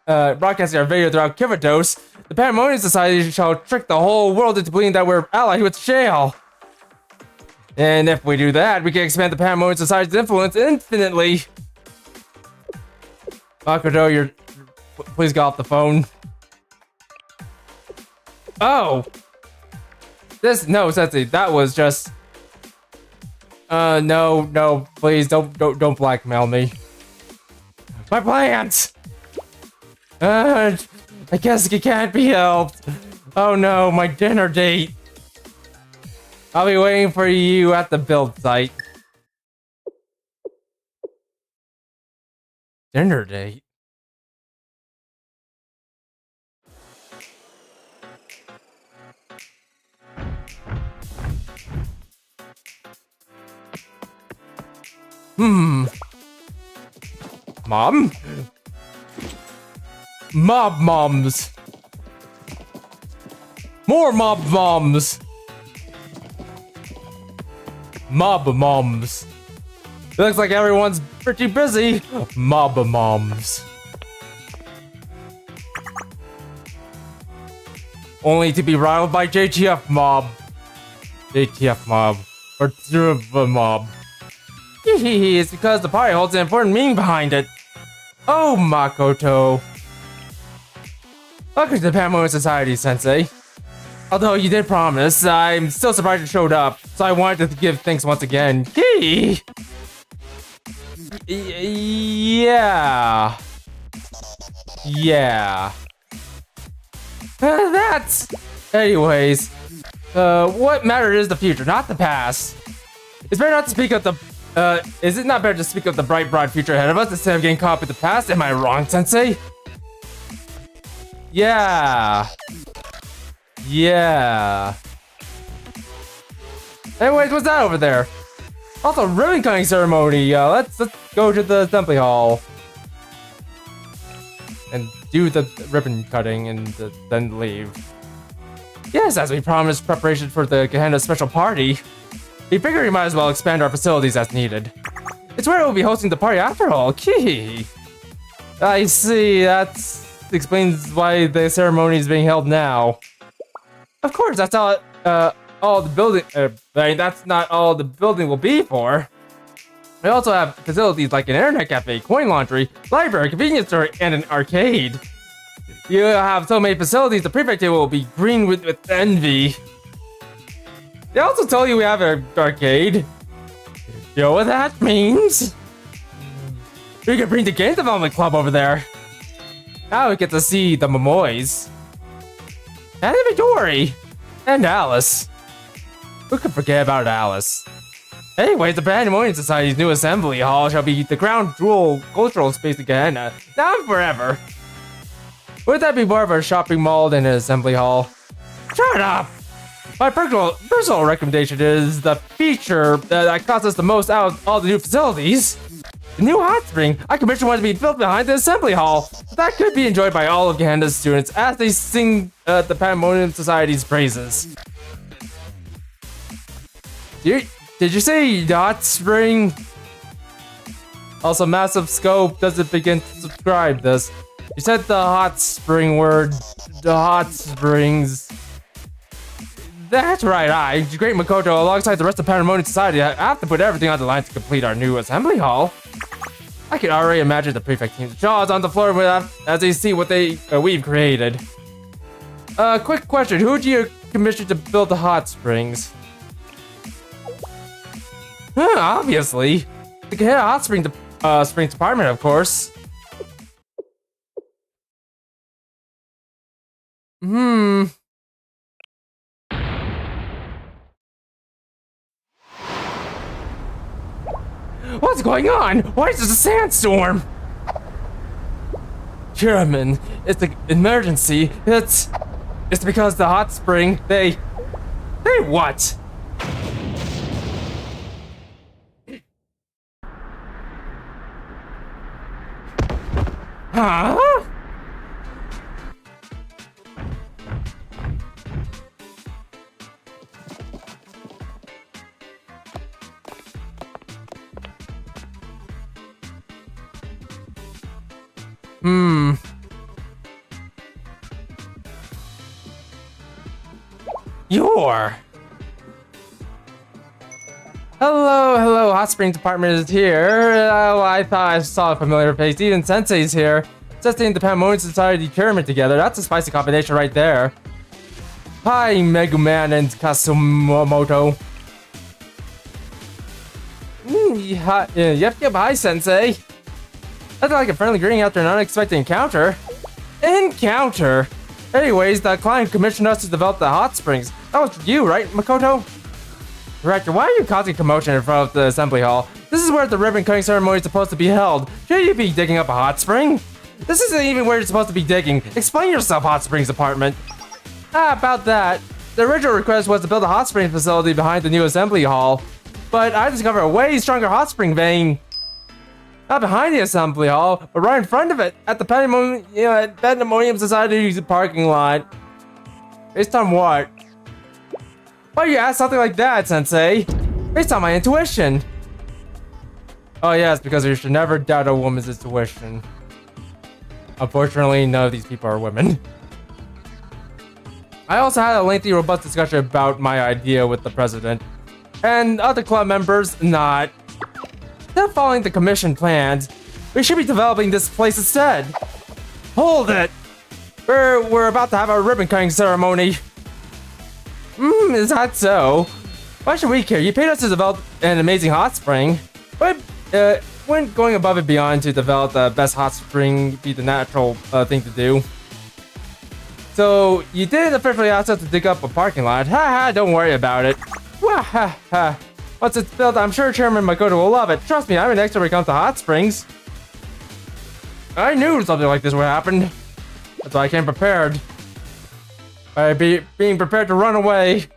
broadcasting our video throughout Kivados, the Pandemonium Society shall trick the whole world into believing that we're allied with Shale. And if we do that, we can expand the Pandemonium Society's influence infinitely. Makoto, please get off the phone. Oh! No, Sensei, that was just... no, please, don't blackmail me. My plans! I guess it can't be helped. Oh no, my dinner date. I'll be waiting for you at the build site. Dinner date? Mom? Mob moms. More mob moms. Mob moms. It looks like everyone's pretty busy. Mob moms. Only to be riled by JTF mob. JTF mob. Or Truva mob. It's because the party holds an important meaning behind it. Oh, Makoto. Welcome to the Pandemonium Society, Sensei. Although you did promise, I'm still surprised you showed up, so I wanted to give thanks once again. Yeah. That's... Anyways. What matters is the future, not the past. It's better not to speak of the... is it not better to speak of the bright, broad future ahead of us instead of getting caught up in the past? Am I wrong, Sensei? Yeah. Anyways, what's that over there? Also, ribbon cutting ceremony. Let's go to the assembly hall and do the ribbon cutting and then leave. Yes, as we promised, preparation for the Gahanda special party. We figured we might as well expand our facilities as needed. It's where we'll be hosting the party after all. I see. That explains why the ceremony is being held now. Of course, that's all the building. That's not all the building will be for. We also have facilities like an internet cafe, coin laundry, library, convenience store, and an arcade. You have so many facilities, the prefecture will be green with envy. They also tell you we have an arcade. You know what that means? We can bring the game development club over there. Now we get to see the Momoys. And Victory. And Alice. Who could forget about Alice? Anyways, the Pandemonium Society's new assembly hall shall be the crown jewel cultural space in Gehenna, now and forever. Would that be more of a shopping mall than an assembly hall? Shut up! My personal recommendation is the feature that costs us the most out of all the new facilities. The new hot spring, I commissioned one to be built behind the assembly hall. That could be enjoyed by all of Gehenna's students as they sing the Pandemonium Society's praises. Did you say the hot spring? Also, Massive Scope doesn't begin to subscribe this. You said the hot spring word. The hot springs. That's right, Great Makoto, alongside the rest of Pandemonium Society, I have to put everything on the line to complete our new assembly hall. I can already imagine the prefect team's jaws on the floor as they see what we've created. Quick question, who do you commission to build the hot springs? Obviously. The Gehenna Hot Springs Department, of course. What's going on? Why is this a sandstorm? Chairman, it's an emergency. It's because the hot spring, they what? Huh? Hello, Hot Springs Department is here. Oh, I thought I saw a familiar face. Even Sensei's here. Testing the Pandemonium Society tournament together. That's a spicy combination right there. Hi, Meguman and Kasumoto. Yep, hi, Sensei. That's like a friendly greeting after an unexpected encounter. Anyways, the client commissioned us to develop the hot springs. That was you, right, Makoto? Director, why are you causing commotion in front of the assembly hall? This is where the ribbon cutting ceremony is supposed to be held. Should you be digging up a hot spring? This isn't even where you're supposed to be digging. Explain yourself, Hot Springs Department. About that. The original request was to build a hot spring facility behind the new assembly hall. But I discovered a way stronger hot spring vein. Not behind the assembly hall, but right in front of it, at the Pandemonium Society parking lot. Based on what? Why do you ask something like that, Sensei? Based on my intuition. Oh yes, because you should never doubt a woman's intuition. Unfortunately, none of these people are women. I also had a lengthy, robust discussion about my idea with the president. And other club members, not. Instead of following the commission plans, we should be developing this place instead. Hold it! We're about to have a ribbon cutting ceremony. Is that so? Why should we care? You paid us to develop an amazing hot spring. But wouldn't going above and beyond to develop the best hot spring be the natural thing to do? So you didn't officially ask us to dig up a parking lot. Haha, don't worry about it. Wahaha. Once it's built, I'm sure Chairman Makoto will love it. Trust me, I'm an expert when it comes to hot springs. I knew something like this would happen. That's why I came prepared. By being prepared to run away.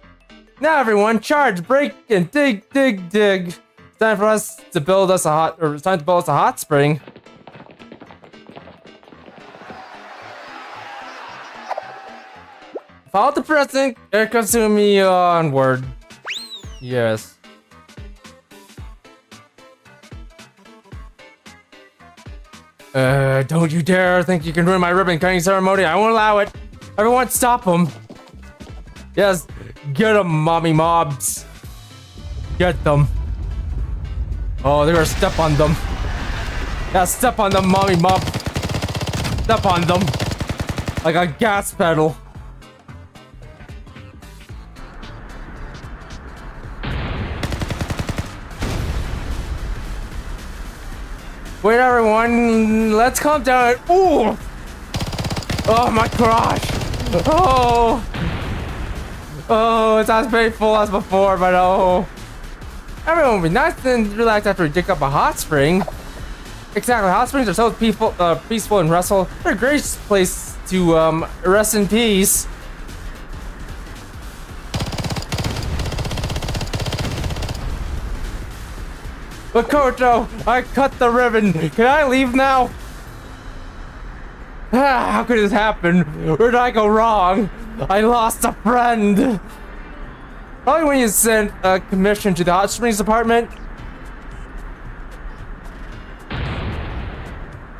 Now everyone, charge, break, and dig. It's time for us to build us a hot spring. Follow the president, Kasumi onward. Yes. Don't you dare think you can ruin my ribbon cutting ceremony. I won't allow it. Everyone stop them. Yes, get them, mommy mobs. Get them. Oh, they're gonna step on them. Yeah, step on them, mommy mob. Step on them. Like a gas pedal. Wait, everyone, let's calm down. Ooh! Oh my gosh! Oh! Oh, it's as painful as before, but oh. Everyone will be nice and relaxed after we dig up a hot spring. Exactly, hot springs are so peaceful and restful. They're a great place to rest in peace. Makoto, I cut the ribbon. Can I leave now? How could this happen? Where did I go wrong? I lost a friend. Probably when you sent a commission to the hot springs department.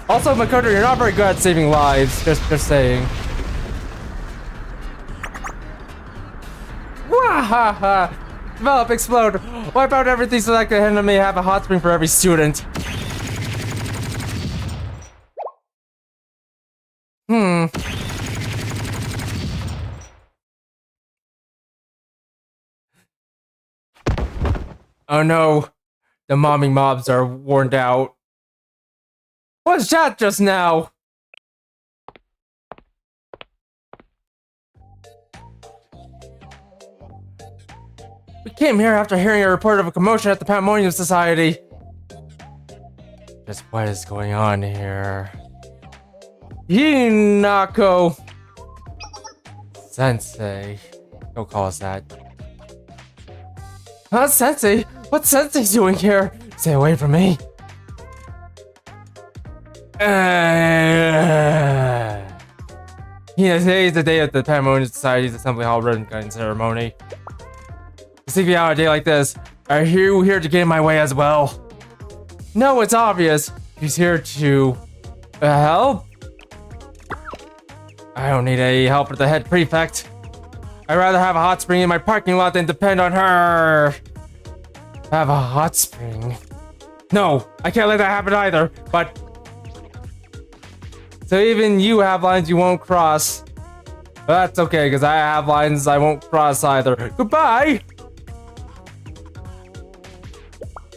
Also, Makoto, you're not very good at saving lives. Just saying. Wahaha! Develop, explode, wipe out everything so that the enemy have a hot spring for every student. Oh no, the momming mobs are worn out. What's that just now? We came here after hearing a report of a commotion at the Pandemonium Society. Just what is going on here? Hinako! Sensei. Don't call us that. Huh, Sensei? What's Sensei doing here? Stay away from me. Today is the day of the Pandemonium Society's Assembly Hall ribbon cutting ceremony. Seeking out a day like this, are you here to get in my way as well? No, it's obvious. He's here to help. I don't need any help with the head prefect. I'd rather have a hot spring in my parking lot than depend on her. Have a hot spring? No, I can't let that happen either, but... So even you have lines you won't cross. But that's okay, because I have lines I won't cross either. Goodbye!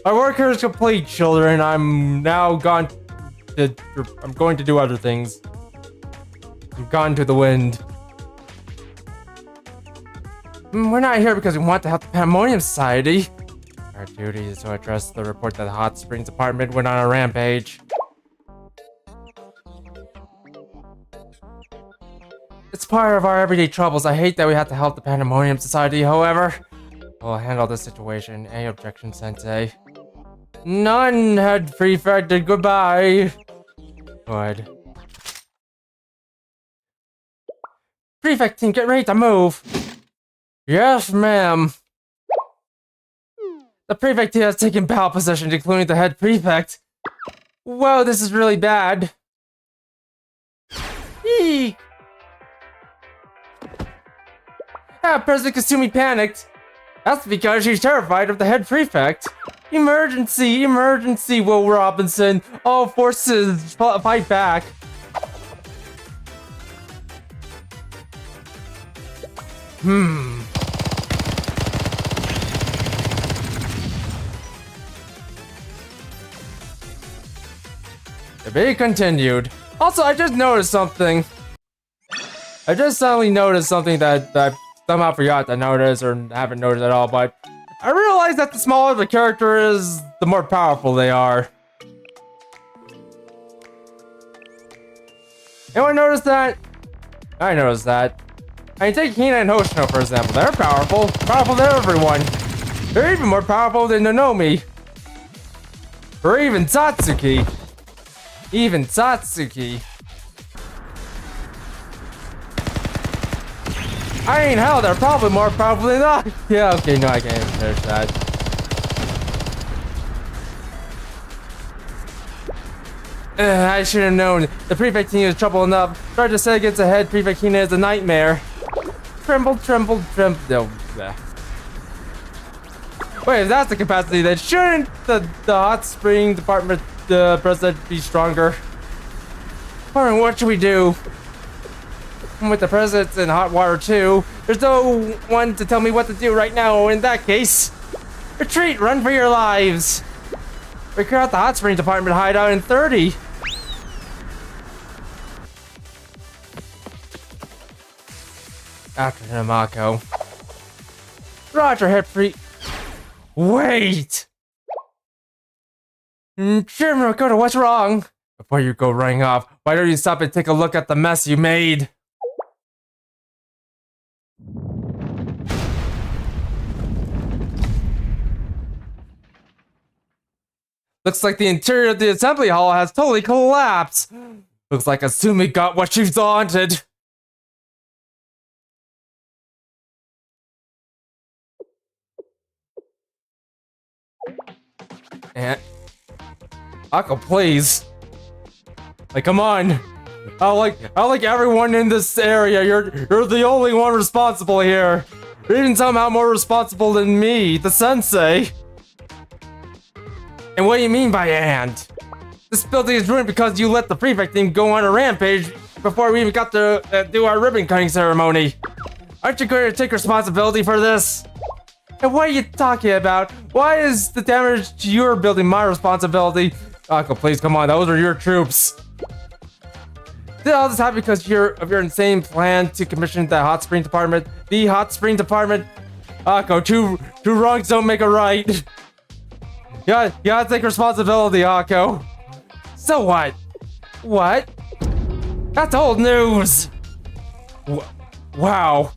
My work here is complete, children. I'm now gone to... I'm going to do other things. I'm gone to the wind. We're not here because we want to help the Pandemonium Society. Our duty is to address the report that the Hot Springs Department went on a rampage. It's part of our everyday troubles. I hate that we have to help the Pandemonium Society, however. We'll handle this situation. Any objection, Sensei? None, head prefected. Goodbye. Good. Prefect team, get ready to move. Yes, ma'am. The prefect team has taken battle positions, including the head prefect. Whoa, this is really bad. Eek. President Kasumi panicked. That's because she's terrified of the head prefect. Emergency! Emergency, Will Robinson! All forces fight back! To be continued. Also, I just noticed something. I just suddenly noticed something that I somehow forgot to notice or haven't noticed at all, but I realized that the smaller the character is, the more powerful they are. Anyone notice that? I noticed that. I mean, take Hina and Hoshino, for example. They're powerful. Powerful than everyone. They're even more powerful than Nonomi. Or even Satsuki. Even Satsuki. I mean, hell, they're probably more powerful than I. Yeah, okay, no, I can't even finish that. I should have known. The prefect team is trouble enough. Trying to set against the head prefect Hina is a nightmare. Tremble, tremble, tremble. No. Wait, if that's the capacity, then shouldn't the hot spring department president be stronger? Or what should we do? With the presidents in hot water too, there's no one to tell me what to do right now. In that case, retreat, run for your lives. We clear out the hot spring department hideout in 30. After Namako. Roger, head free. Wait! Sure, Makoto, what's wrong? Before you go running off, why don't you stop and take a look at the mess you made? Looks like the interior of the assembly hall has totally collapsed. Looks like Asumi got what she wanted. And Akko, please. Like, come on. I like everyone in this area. You're the only one responsible here. You're even somehow more responsible than me, the sensei. And what do you mean by and? This building is ruined because you let the prefect team go on a rampage before we even got to do our ribbon cutting ceremony. Aren't you going to take responsibility for this? And what are you talking about? Why is the damage to your building my responsibility? Akko, please, come on, those are your troops. Did all this happen because of your insane plan to commission the hot spring department? The hot spring department? Akko, two wrongs don't make a right. You gotta take responsibility, Akko. So what? What? That's old news! Wow.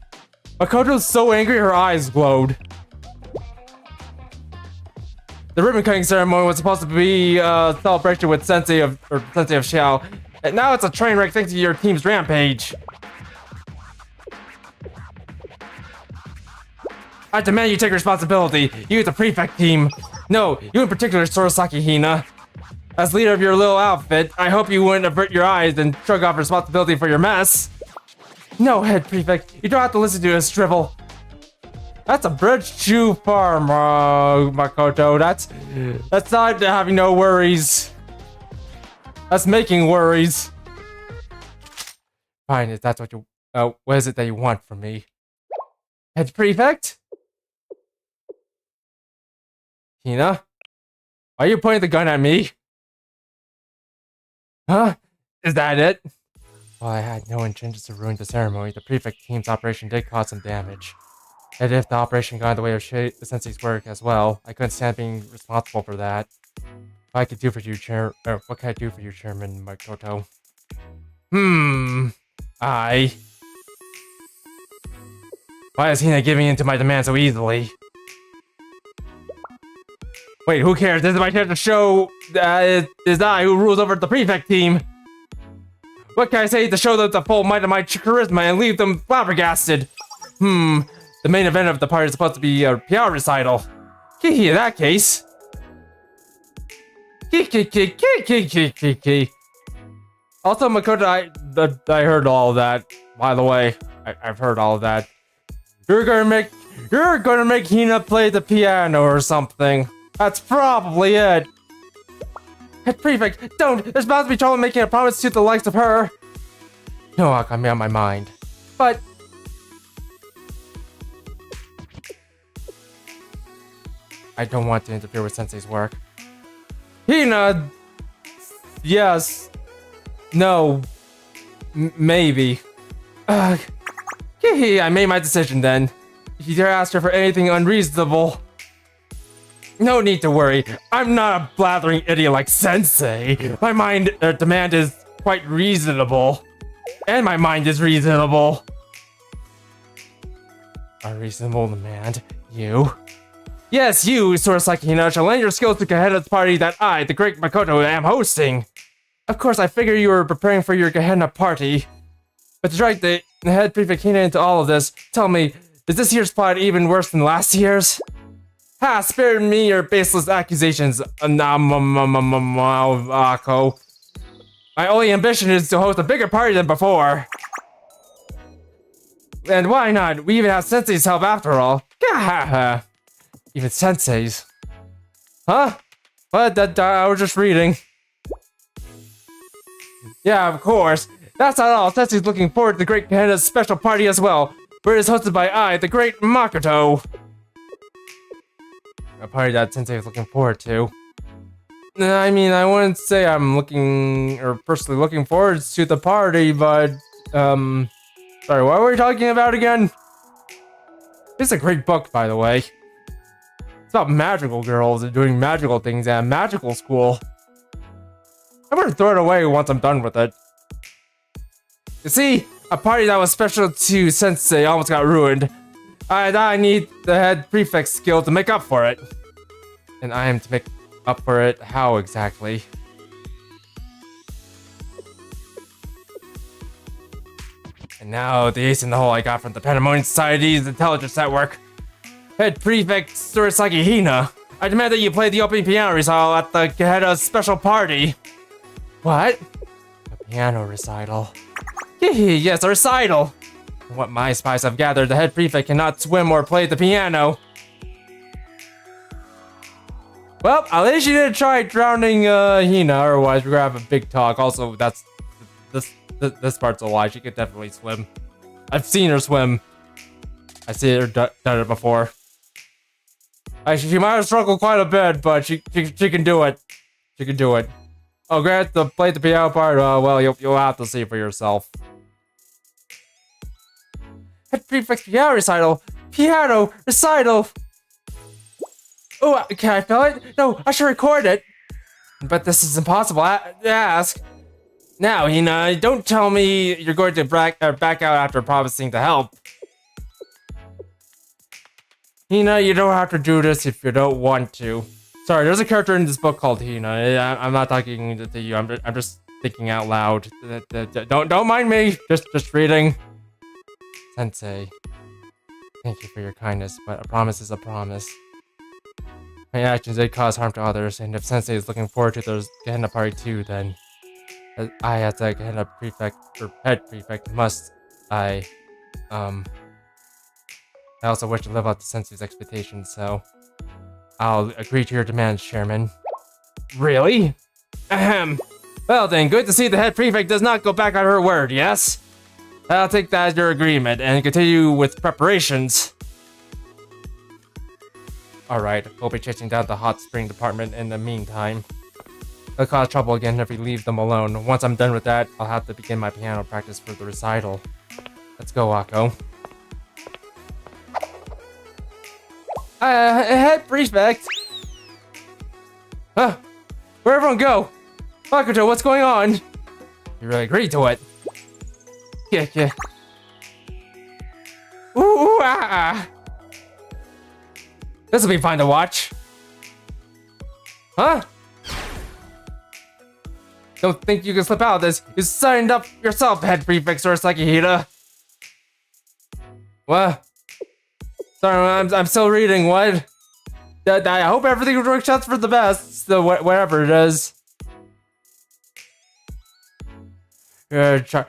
Makoto's so angry her eyes glowed. The ribbon cutting ceremony was supposed to be a celebration with Sensei of Xiao. And now it's a train wreck thanks to your team's rampage. I demand you take responsibility. You, the prefect team. No, you in particular, Sorosaki Hina. As leader of your little outfit, I hope you wouldn't avert your eyes and shrug off responsibility for your mess. No, head prefect, you don't have to listen to his drivel. That's a bridge too far, Makoto. That's not having no worries. That's making worries. Fine, if that's what you... what is it that you want from me? Head prefect? Hina? Why are you pointing the gun at me? Huh? Is that it? While I had no intentions to ruin the ceremony, the prefect team's operation did cause some damage. And if the operation got in the way of the sensei's work as well, I couldn't stand being responsible for that. What can I do for you, Chairman Makoto? Why is Hina giving in to my demand so easily? Wait, who cares? This is my chance to show that it is I who rules over the prefect team. What can I say to show them the full might of my charisma and leave them flabbergasted? The main event of the party is supposed to be a PR recital. Kiki, in that case. Kiki. Also, Makoto, I heard all of that. By the way, I've heard all of that. You're gonna make Hina play the piano or something. That's probably it. Head prefect, don't! There's about to be trouble making a promise to the likes of her. No, I got me on my mind. But I don't want to interfere with Sensei's work. Hina! Yes. No. Maybe. I made my decision then. If you dare ask her for anything unreasonable. No need to worry. I'm not a blathering idiot like Sensei. My demand is quite reasonable. And my mind is reasonable. A reasonable demand? You? Yes, you, Sorosaki Hina, shall lend your skills to Gehenna's party that I, the great Makoto, am hosting. Of course, I figure you were preparing for your Gehenna party. But to drag the head prefect Hina into all of this, tell me, is this year's plot even worse than last year's? Ha! Spare me your baseless accusations, Akko. My only ambition is to host a bigger party than before. And why not? We even have Sensei's help after all. Gahaha. Even Sensei's. Huh? What? I was just reading. Yeah, of course. That's not all. Sensei's looking forward to the Great Gehenna's special party as well, where it is hosted by I, the Great Makoto. A party that Sensei is looking forward to. I mean, I wouldn't say I'm personally looking forward to the party, but, sorry, what were we talking about again? This is a great book, by the way. It's about magical girls and doing magical things at magical school. I'm gonna throw it away once I'm done with it. You see, a party that was special to Sensei almost got ruined. I need the head prefect skill to make up for it. And I am to make up for it. How exactly? And now the ace in the hole I got from the Pandemonium Society's intelligence network. Head prefect Surasaki Hina. I demand that you play the opening piano recital at the Gehenna's special party. What? A piano recital. Yes, a recital. From what my spies have gathered, the head prefect cannot swim or play the piano. Well, at least you didn't try drowning Hina, otherwise we're gonna have a big talk. Also, that's this part's a lie. She could definitely swim. I've seen her swim. I see her done it before. She might have struggled quite a bit, but she can do it. She can do it. Oh, Grant, to play the piano part? Well, you'll have to see for yourself. Head prefect piano recital. Piano recital. Oh, can I film it? No, I should record it. But this is impossible to ask. Now, Hina, don't tell me you're going to back out after promising to help. Hina, you don't have to do this if you don't want to. Sorry, there's a character in this book called Hina. I'm not talking to you. I'm just thinking out loud. Don't mind me. Just reading. Sensei, thank you for your kindness, but a promise is a promise. My actions did cause harm to others, and if Sensei is looking forward to those Gehenna party too, then I, as a Gehenna prefect or head prefect, must I also wish to live up to Sensei's expectations, so I'll agree to your demands, Chairman. Really? Ahem. Well then, good to see the head prefect does not go back on her word, yes? I'll take that as your agreement and continue with preparations. Alright, we'll be chasing down the hot spring department in the meantime. It'll cause trouble again if we leave them alone. Once I'm done with that, I'll have to begin my piano practice for the recital. Let's go, Akko. Head prefect. Huh? Where'd everyone go? Makoto, what's going on? You really agreed to it. Yeah. Ooh, ah. This'll be fun to watch. Huh? Don't think you can slip out of this. You signed up yourself, head prefect Surasaki Hina. What? Sorry, I'm still reading. What? I hope everything works out for the best. So whatever it is. Try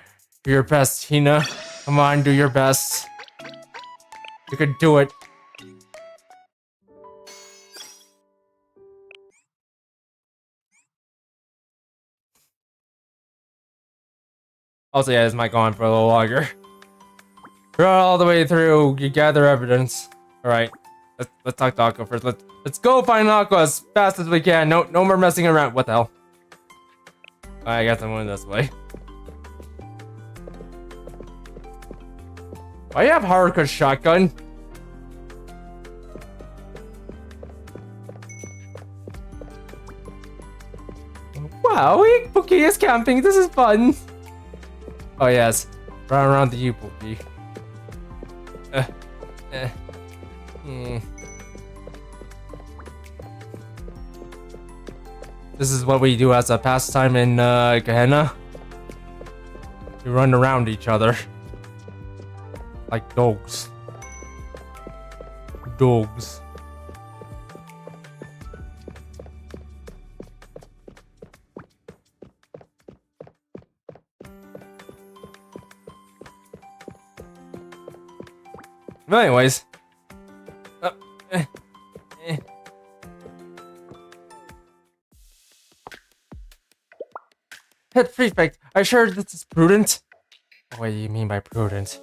your best, Hina. Come on, do your best. You can do it. Also, yeah, this might go on for a little longer. We're all the way through. You gather evidence. All right, let's talk to Akko first. Let's go find Akko as fast as we can. No more messing around. What the hell? I guess I'm going this way. Why do you have Haruka's shotgun? Wow, Pookie is camping. This is fun. Oh yes, run around the U-Pookie. This is what we do as a pastime in Gehenna. We run around each other. Like dogs. Dogs. But anyways. Head prefect, are you sure this is prudent? What do you mean by prudent?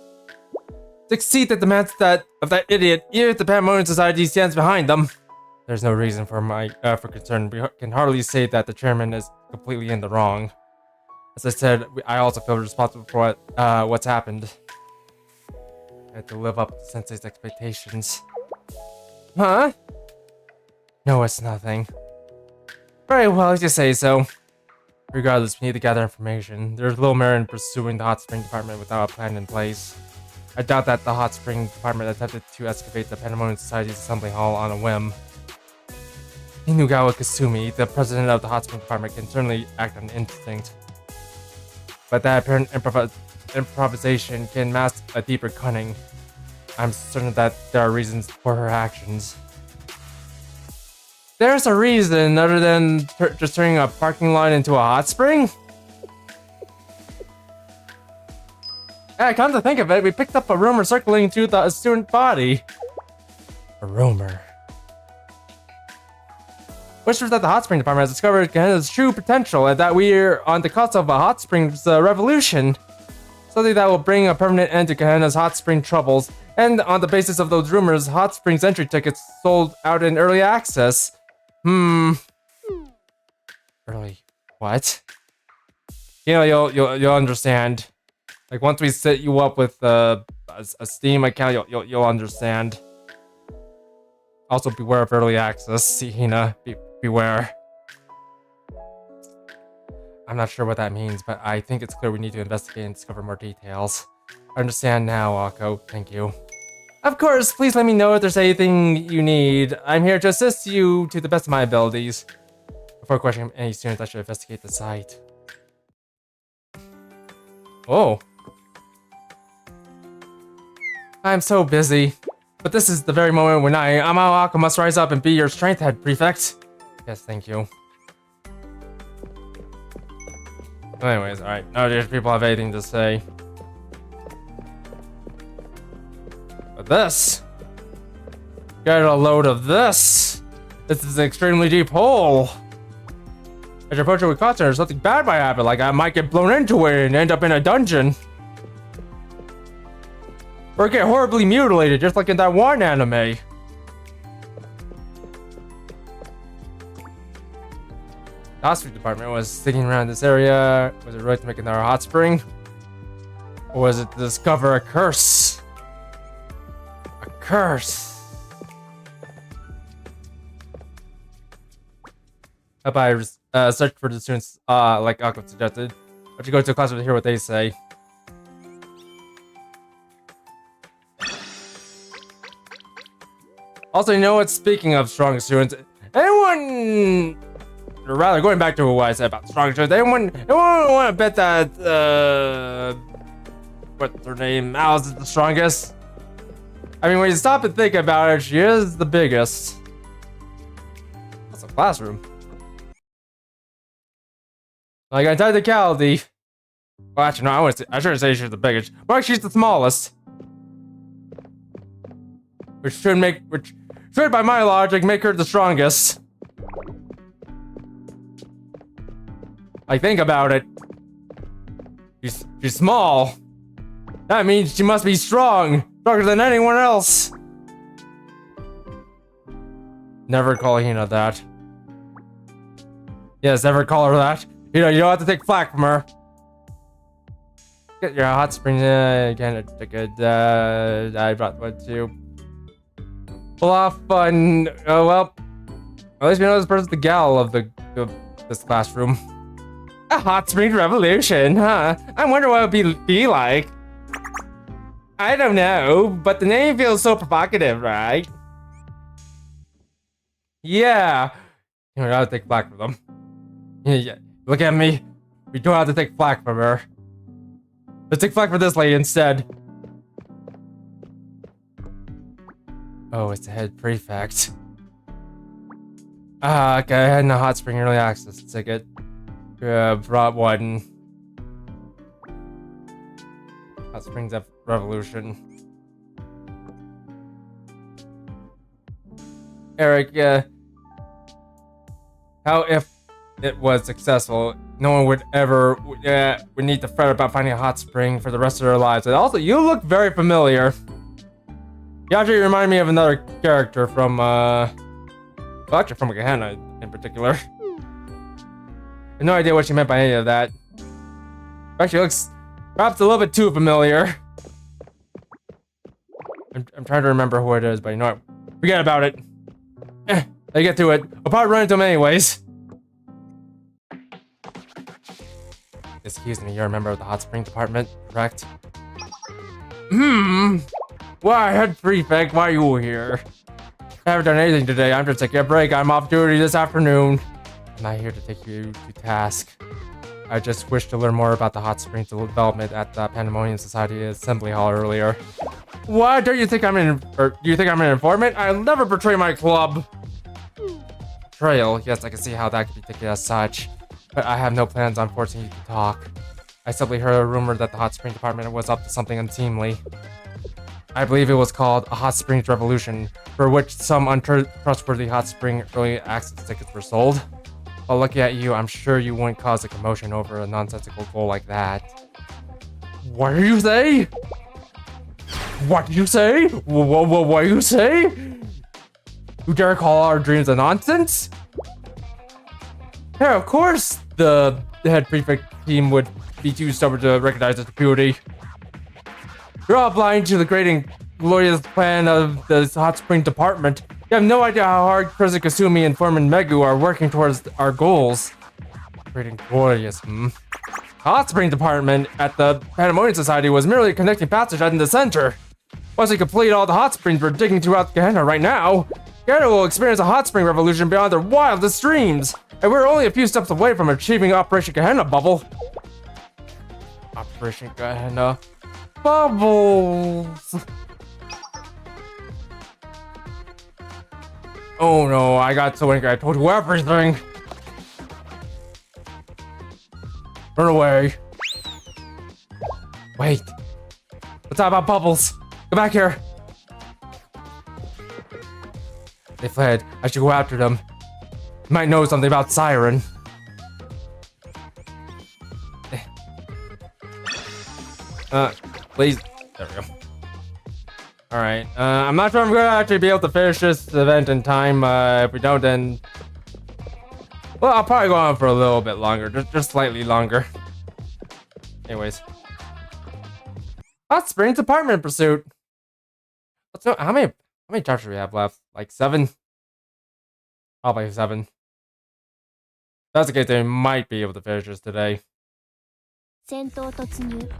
Succeed the demands of that idiot, even if the Pandemonium Society stands behind them. There's no reason for for concern. We can hardly say that the chairman is completely in the wrong. As I said, I also feel responsible for what's happened. I have to live up to Sensei's expectations. Huh? No, it's nothing. Very well, if you say so. Regardless, we need to gather information. There's little merit in pursuing the hot spring department without a plan in place. I doubt that the hot spring department attempted to excavate the Pandemonium Society's assembly hall on a whim. Inugawa Kasumi, the president of the hot spring department, can certainly act on instinct. But that apparent improvisation can mask a deeper cunning. I'm certain that there are reasons for her actions. There's a reason other than just turning a parking lot into a hot spring? Yeah, come to think of it, we picked up a rumor circulating through the student body. A rumor. Which was that the hot spring department has discovered Gehenna's true potential and that we're on the cusp of a hot springs revolution. Something that will bring a permanent end to Gehenna's hot spring troubles. And on the basis of those rumors, hot springs entry tickets sold out in early access. Early what? You know, you'll understand. Like once we set you up with a Steam account, you'll understand. Also, beware of early access, Hina. Beware. I'm not sure what that means, but I think it's clear we need to investigate and discover more details. I understand now, Akko. Thank you. Of course, please let me know if there's anything you need. I'm here to assist you to the best of my abilities. Before questioning any students, I should investigate the site. Oh. I'm so busy. But this is the very moment when Amao Akko, must rise up and be your strength head, prefect. Yes, thank you. Anyways, alright. Now do people have anything to say? But this! Get a load of this! This is an extremely deep hole! As you approach it with caution, something bad might happen, like I might get blown into it and end up in a dungeon. Or get horribly mutilated, just like in that one anime. The hospital department was sticking around this area. Was it right to make another hot spring? Or was it to discover a curse? A curse. How about I search for the students, like Akko suggested? Why don't you go to a class to hear what they say? Also, you know what? Speaking of strong students, anyone, or rather, going back to what I said about strong students, anyone want to bet that, what's her name, Alice is the strongest? I mean, when you stop and think about it, she is the biggest. That's a classroom. Like, on technicality. Well, actually, no, I shouldn't say she's the biggest. Well, she's the smallest. Which should, by my logic, make her the strongest. Like, think about it. She's small. That means she must be strong. Stronger than anyone else. Never call Hina that. Yes, never call her that. You know, you don't have to take flack from her. Get your hot spring again. I brought one too. A lot of fun. Oh well. At least we know this person's the gal of this classroom. A hot spring revolution, huh? I wonder what it would be like. I don't know, but the name feels so provocative, right? Yeah. You don't have to take flack from them. Yeah. Look at me. We don't have to take flack from her. Let's take flack for this lady instead. Oh, it's the head prefect. Okay, I had a hot spring early access ticket. Brought one. Hot Springs Revolution. Eric, how if it was successful, no one would ever would need to fret about finding a hot spring for the rest of their lives. And also, you look very familiar. You actually remind me of another character from, well, actually from Gehenna in particular. I have no idea what she meant by any of that. Actually, looks perhaps a little bit too familiar. I'm trying to remember who it is, but you know what? Forget about it. They get to it. I'll probably run into them anyways. Excuse me, you're a member of the hot spring department, correct? Why, head prefect, why are you here? I haven't done anything today. I'm just taking a break. I'm off duty this afternoon. I'm not here to take you to task. I just wish to learn more about the hot springs development at the Pandemonium Society Assembly Hall earlier. What? Don't you think I'm an informant? I'll never betray my club. Betrayal? Yes, I can see how that could be taken as such. But I have no plans on forcing you to talk. I simply heard a rumor that the hot spring department was up to something unseemly. I believe it was called a hot springs revolution, for which some untrustworthy hot spring early access tickets were sold. Well, looking at you, I'm sure you wouldn't cause a commotion over a nonsensical goal like that. What do you say? What do you say? What do you say? You dare call our dreams a nonsense? Yeah, of course the head prefect team would be too stubborn to recognize its beauty. You're all blind to the great and glorious plan of the hot spring department. You have no idea how hard President Kasumi and Foreman Megu are working towards our goals. Great and glorious, Hot spring department at the Pandemonium Society was merely a connecting passage in the center. Once we complete all the hot springs we're digging throughout Gehenna right now, Gehenna will experience a hot spring revolution beyond their wildest dreams. And we're only a few steps away from achieving Operation Gehenna Bubble. Operation Gehenna Bubbles. Oh no, I got so angry I told you everything. Run away. Wait. Let's talk about Bubbles. Go back here. They fled. I should go after them. Might know something about Siren. Please. There we go. Alright, I'm not sure I'm gonna actually be able to finish this event in time. If we don't, then... Well, I'll probably go on for a little bit longer. Just slightly longer. Anyways. Hot Springs Apartment Pursuit. Let's know, how many chapters do we have left? Like 7? Probably 7. If that's the case, they might be able to finish this today.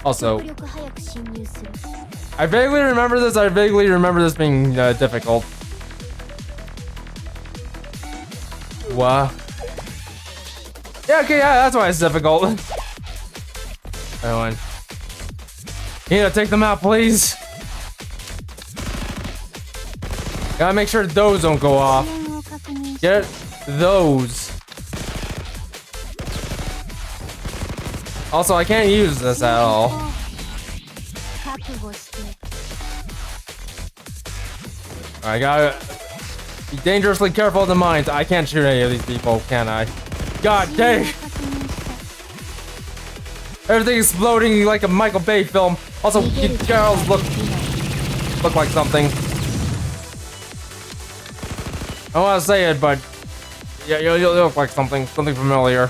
Also, I vaguely remember this. I vaguely remember this being difficult. What? Yeah, okay, yeah, that's why it's difficult. Everyone, you need to take them out, please. Gotta make sure those don't go off. Get those. Also, I can't use this at all. I gotta be dangerously careful of the mines. I can't shoot any of these people, can I? God dang! Everything exploding like a Michael Bay film. Also, you girls look like something. I don't want to say it, but yeah, you look like something familiar.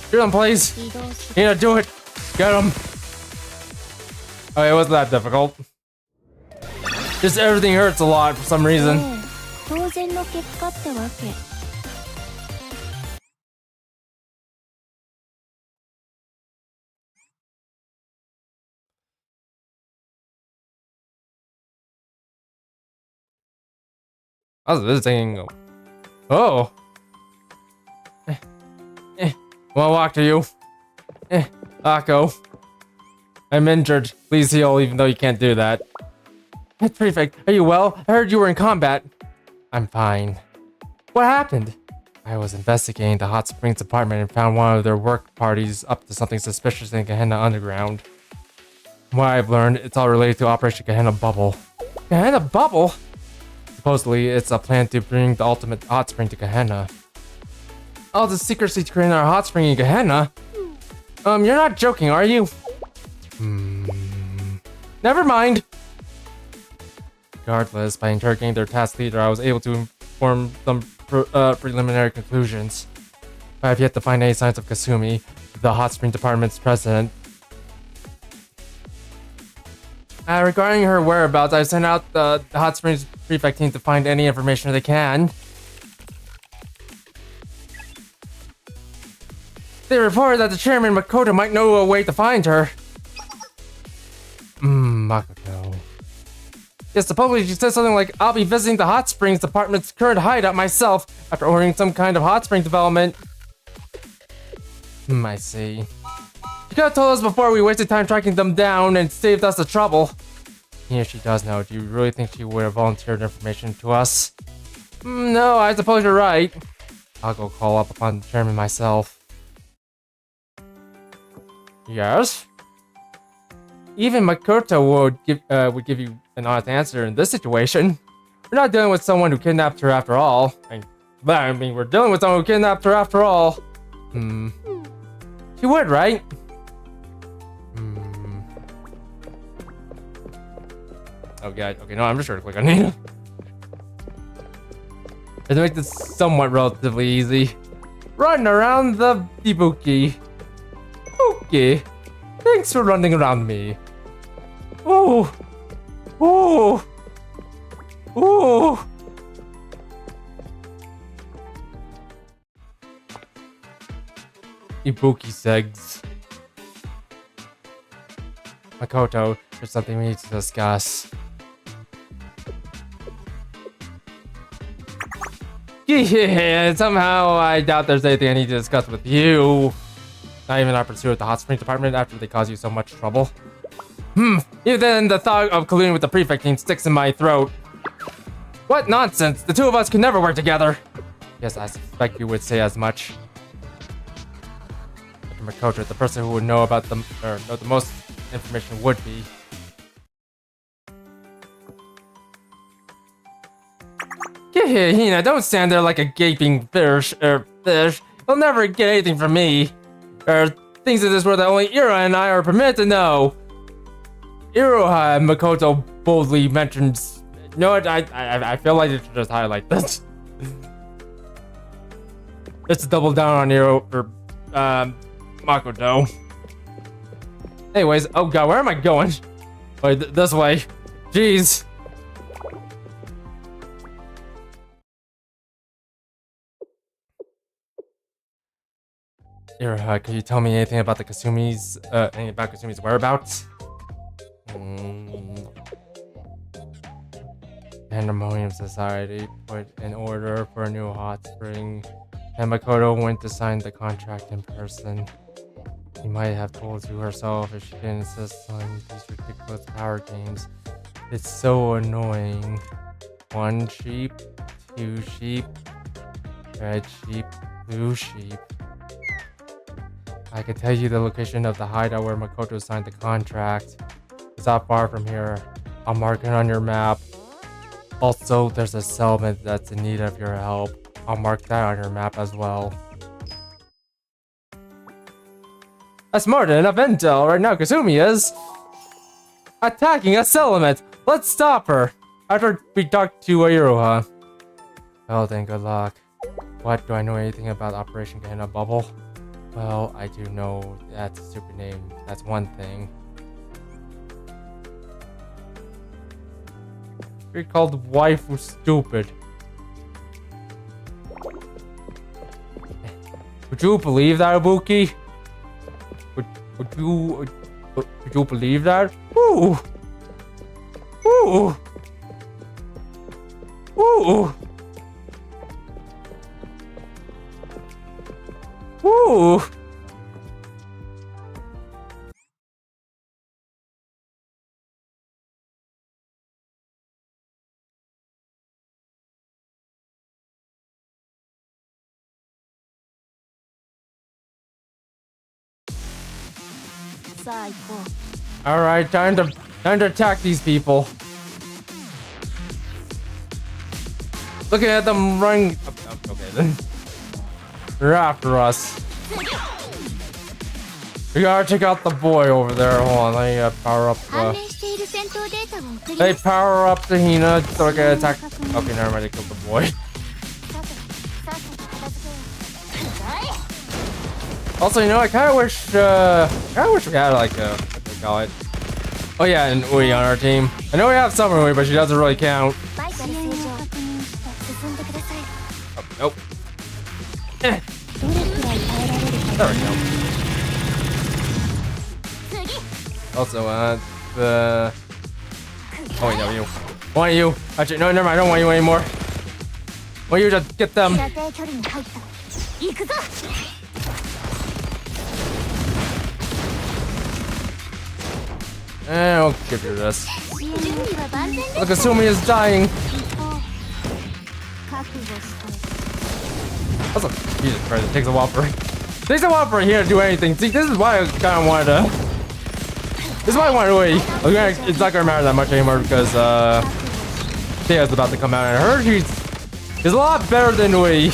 Shoot him, please. You need to do it. Get him. Okay, it wasn't that difficult. Just everything hurts a lot for some reason. I was visiting. Oh. Wanna walk to you? Akko. I'm injured. Please heal, even though you can't do that. Prefect, are you well? I heard you were in combat. I'm fine. What happened? I was investigating the hot springs department and found one of their work parties up to something suspicious in Gehenna Underground. From what I've learned, it's all related to Operation Gehenna Bubble. Gehenna Bubble? Supposedly, it's a plan to bring the ultimate hot spring to Gehenna. All the secrecy to create our hot spring in Gehenna? You're not joking, are you? Never mind. Regardless, by interrogating their task leader, I was able to form some preliminary conclusions. But I've yet to find any signs of Kasumi, the hot spring department's president. Regarding her whereabouts, I sent out the Hot Springs Prefect team to find any information they can. They reported that the chairman Makoto might know a way to find her. Makoto. Yes, supposedly she said something like, I'll be visiting the Hot Springs Department's current hideout myself after ordering some kind of hot spring development. I see. She could have told us before we wasted time tracking them down and saved us the trouble. Yeah, she does know. Do you really think she would have volunteered information to us? No, I suppose you're right. I'll go call up upon the chairman myself. Yes? Even Makoto would give you an honest answer in this situation. We're not dealing with someone who kidnapped her after all. I mean, we're dealing with someone who kidnapped her after all. She would, right? Oh god, okay, no, I'm just sure to click on it. Let's make this somewhat relatively easy. Run around the Ibuki. Okay. Thanks for running around me. Oh. Oh. Oh. Ibuki segs. Makoto, there's something we need to discuss. Yeah, somehow I doubt there's anything I need to discuss with you. Not even our pursuit at the Hot Springs Department after they caused you so much trouble. Even then, the thought of colluding with the prefect team sticks in my throat. What nonsense! The two of us could never work together! Yes, I suspect you would say as much. Dr. Makoto, the person who would know about them, or know the most information would be. Hina, don't stand there like a gaping fish. You'll never get anything from me. Things in this world that only Ira and I are permitted to know. Iroha, Makoto boldly mentions. You know what? I feel like I should just highlight this. Just to double down on Makoto. Anyways, oh god, where am I going? Wait, this way. Jeez. Iroha, could you tell me anything about the Kasumi's, whereabouts? Pandemonium Society put an order for a new hot spring, and Makoto went to sign the contract in person. She might have told you herself if she didn't insist on these ridiculous power games. It's so annoying. 1 sheep, 2 sheep, red sheep, blue sheep. I can tell you the location of the hideout where Makoto signed the contract. It's not far from here. I'll mark it on your map. Also, there's a settlement that's in need of your help. I'll mark that on your map as well. That's more than enough intel. Right now, Kasumi is attacking a settlement. Let's stop her. After we talk to Iroha. Well then, good luck. What, do I know anything about Operation Gehenna Bubble? Well, I do know that's a super name. That's one thing. You're called waifu stupid. Would you believe that, Ibuki? Would you believe that? Ooh! Ooh! Ooh! Ooh! Alright, time to attack these people. Looking at them running. Okay then. They're after us. We gotta check out the boy over there. Hold on, let me power up the. Hey, power up the Hina so I can attack. Okay, never mind. I killed the boy. Also, you know, I kind of wish we had like a, what do you call it? Oh yeah, and Ui on our team. I know we have Summer Ui, but she doesn't really count. Oh, nope. There we go. Also, the... Oh wait, no, you. I want you. Actually, no, never mind, I don't want you anymore. Want you to get them. I'll give you this. Look, Asumi is dying. Also, Jesus Christ, it takes a while for here to do anything. See, this is why I kind of wanted to. This is why I wanted to wait. It's not gonna matter that much anymore because Thea's about to come out, and I heard he's a lot better than Ui.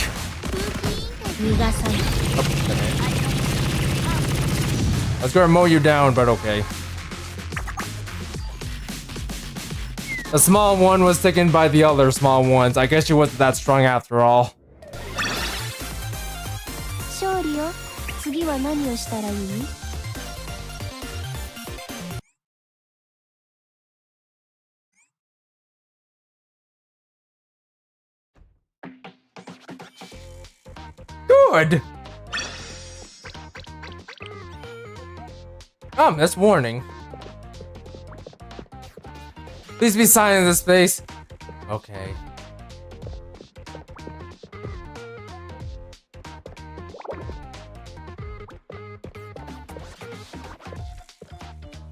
I was gonna mow you down, but okay. The small one was taken by the other small ones. I guess she wasn't that strong after all. Good! That's warning. Please be silent in this space. Okay.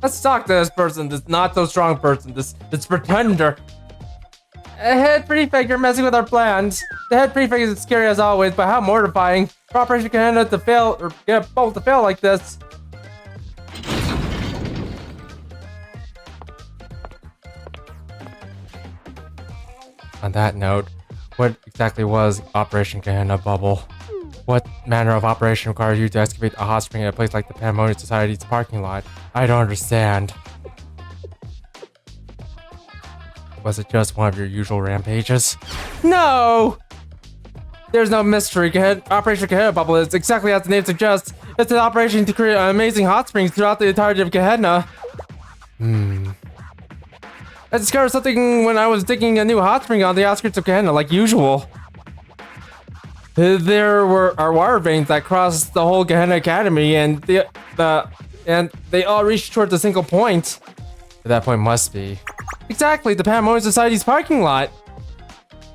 Let's talk to this person, this not so strong person, this pretender. Head prefect, you're messing with our plans. The head prefect is scary as always, but how mortifying. For Operation Gehenna to fail, or get both to fail like this. On that note, what exactly was Operation Gehenna Bubble? What manner of operation requires you to excavate a hot spring in a place like the Pandemonium Society's parking lot? I don't understand. Was it just one of your usual rampages? No! There's no mystery. Operation Gehenna Bubble is exactly as the name suggests. It's an operation to create amazing hot springs throughout the entirety of Gehenna. I discovered something when I was digging a new hot spring on the outskirts of Gehenna, like usual. There are water veins that cross the whole Gehenna Academy, and they all reach towards a single point. That point must be exactly the Pandemonium Society's parking lot.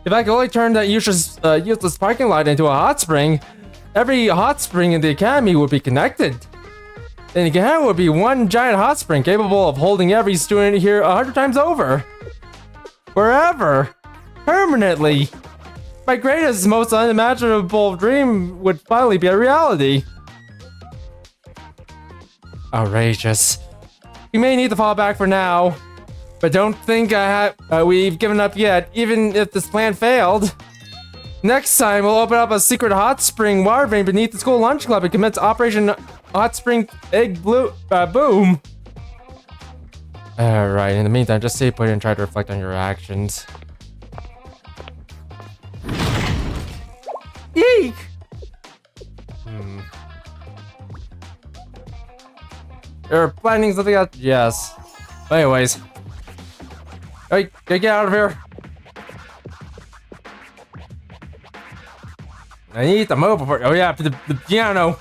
If I could only turn that useless parking lot into a hot spring, every hot spring in the Academy would be connected. And Gehenna would be one giant hot spring capable of holding every student here 100 times over. Forever. Permanently. My greatest, most unimaginable dream would finally be a reality. Outrageous. We may need to fall back for now, but don't think we've given up yet, even if this plan failed. Next time, we'll open up a secret hot spring water vein beneath the school lunch club and commence Operation Hot Spring Egg Boom. Alright, in the meantime, just stay put and try to reflect on your actions. Eek! You're planning something else? Yes. But anyways. Hey, get out of here. I need to move before. Oh yeah, the piano.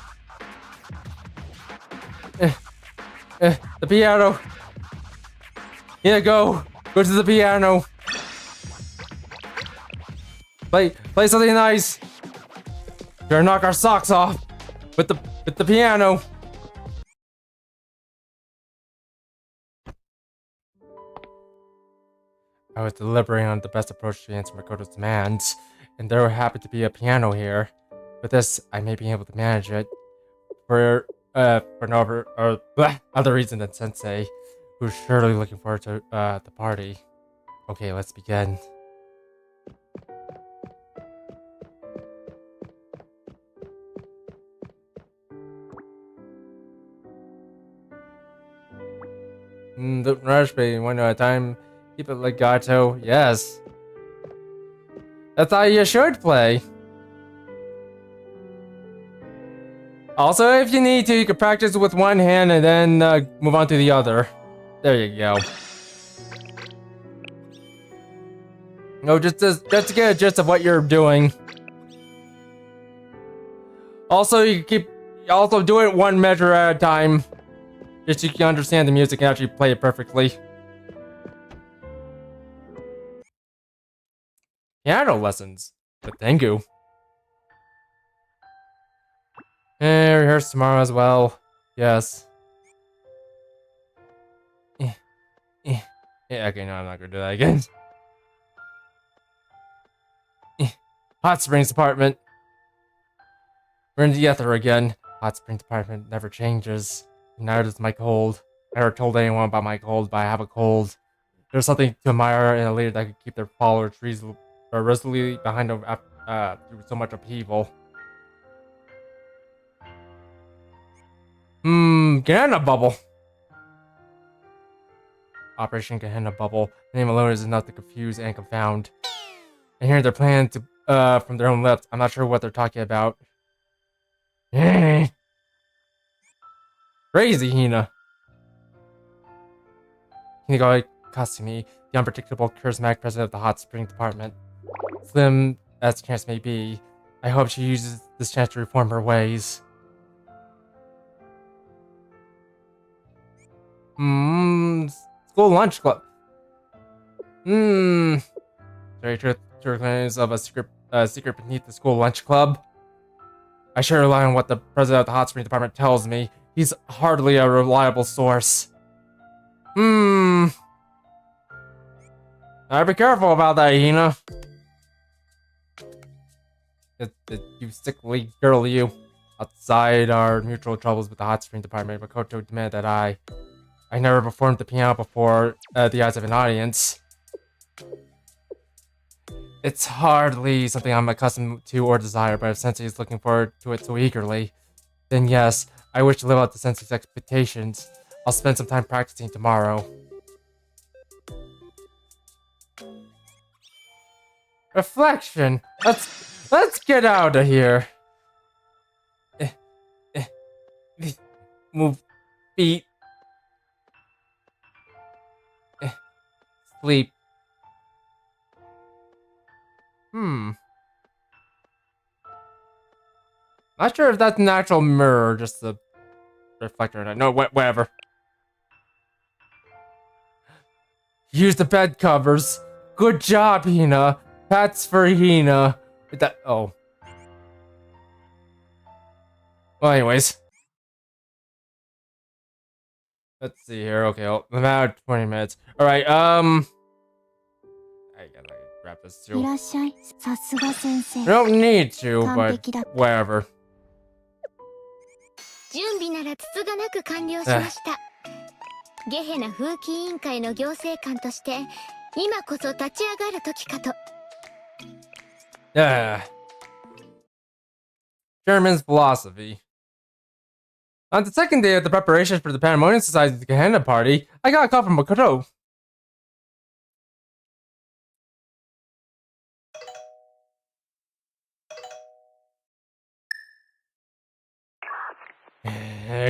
The piano. Yeah, go to the piano. Play something nice. You're gonna knock our socks off with the piano. I was deliberating on the best approach to answer Makoto's demands, and there happened to be a piano here. With this, I may be able to manage it for no other reason than Sensei, who's surely looking forward to the party. Okay, let's begin. Don't rush, baby. One at a time. Keep it legato. Yes. That's how you should play. Also, if you need to, you can practice with one hand and then move on to the other. There you go. No, just to get a gist of what you're doing. Also, you keep do it one measure at a time, just so you can understand the music and actually play it perfectly. Piano lessons, but thank you. And rehearse tomorrow as well. Yes. Yeah, okay, no, I'm not gonna do that again. Hot Springs Department. We're in the ether again. Hot Springs Department never changes. Neither does my cold. I never told anyone about my cold, but I have a cold. There's something to admire in a leader that could keep their followers resolutely behind them through so much upheaval. Gehenna Bubble. Operation Gehenna Bubble. The name alone is enough to confuse and confound. And hearing their plan to from their own lips, I'm not sure what they're talking about. Crazy, Hina. Hinagai Kasumi, the unpredictable, charismatic president of the Hot Spring Department. Slim as the chance may be, I hope she uses this chance to reform her ways. School lunch club. Very true claims of a secret beneath the school lunch club. I should rely on what the president of the Hot Spring Department tells me. He's hardly a reliable source. I'd be careful about that, Hina. You sickly girl, you. Outside our mutual troubles with the Hot Spring Department, Makoto demanded that I never performed the piano before the eyes of an audience. It's hardly something I'm accustomed to or desire, but if Sensei is looking forward to it so eagerly, then yes, I wish to live up to Sensei's expectations. I'll spend some time practicing tomorrow. Reflection. Let's get out of here. Move feet. Sleep. Not sure if that's an actual mirror or just a reflector. No, whatever. Use the bed covers. Good job, Hina. Pats for Hina. Oh. Well, anyways. Let's see here. Okay, well, about 20 minutes. Alright, I gotta wrap this too. I don't need to, but whatever. 準備ならつつがなく完了しました。ゲヘナ風紀委員会の行政官として今こそ立ち上がる時かと。Chairman's philosophy. On the second day of the preparations for the Pandemonium Society's Gehenna party, I got a call from Makoto.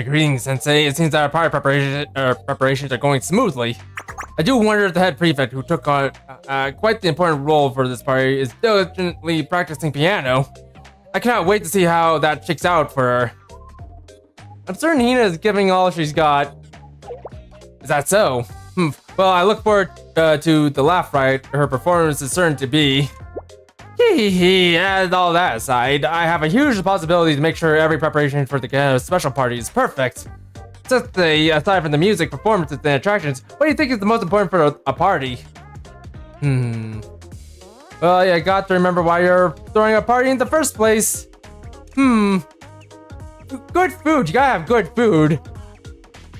Greetings, Sensei. It seems that our party preparations are going smoothly. I do wonder if the head prefect, who took on quite the important role for this party, is diligently practicing piano. I cannot wait to see how that shakes out for her. I'm certain Hina is giving all she's got. Is that so? Well, I look forward to the laugh riot her performance is certain to be. And all that aside, I have a huge possibility to make sure every preparation for the special party is perfect. Just aside from the music, performances, and attractions, what do you think is the most important for a party? Well, you got to remember why you're throwing a party in the first place. Good food. You gotta have good food.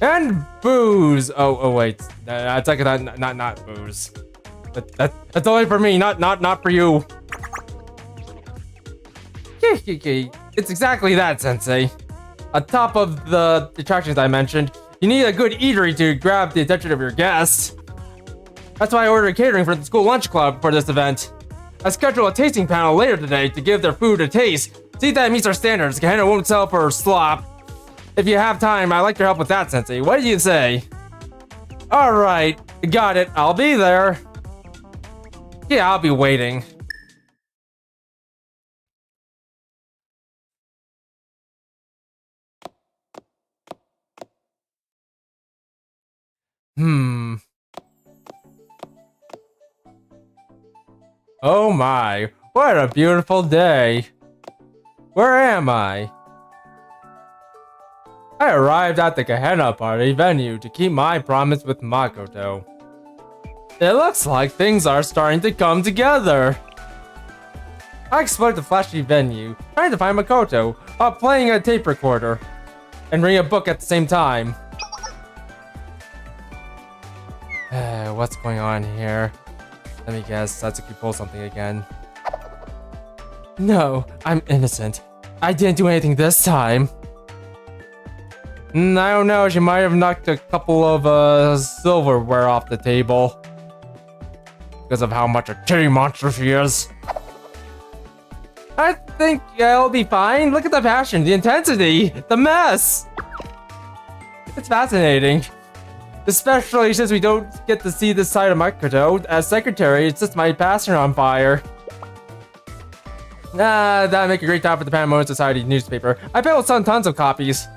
And booze. Oh wait. That's like not booze. That's only for me, not for you. It's exactly that, Sensei. On top of the attractions I mentioned, you need a good eatery to grab the attention of your guests. That's why I ordered catering for the school lunch club for this event. I scheduled a tasting panel later today to give their food a taste. See if that meets our standards. Gehenna won't sell for slop. If you have time, I'd like your help with that, Sensei. What do you say? Alright, got it. I'll be there. Yeah, I'll be waiting. Oh my, what a beautiful day. Where am I? I arrived at the Gehenna party venue to keep my promise with Makoto. It looks like things are starting to come together. I explored the flashy venue, trying to find Makoto, while playing a tape recorder and reading a book at the same time. What's going on here? Let me guess, Satsuki pulled something again. No, I'm innocent. I didn't do anything this time. I don't know, she might have knocked a couple of silverware off the table. Because of how much a titty monster she is. I think I'll be fine. Look at the passion, the intensity, the mess. It's fascinating. Especially since we don't get to see this side of Makoto. As secretary, it sets my passion on fire. That'd make a great top for the Paramount Society newspaper. I bet we'll sell tons of copies.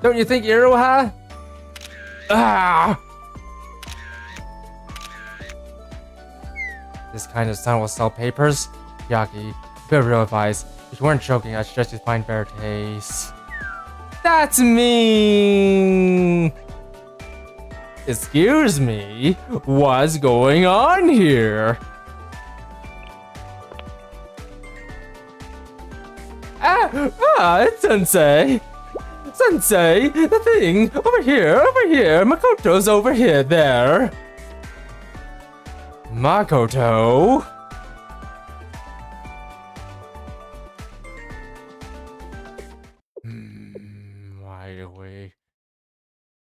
Don't you think, Iroha? Ah! This kind of son will sell papers? Yaki, good real advice. If you weren't joking, I'd suggest you find better taste. That's mean! Excuse me? What's going on here? It's Sensei! Sensei, the thing! Over here! Makoto's over here, there! Makoto? Why do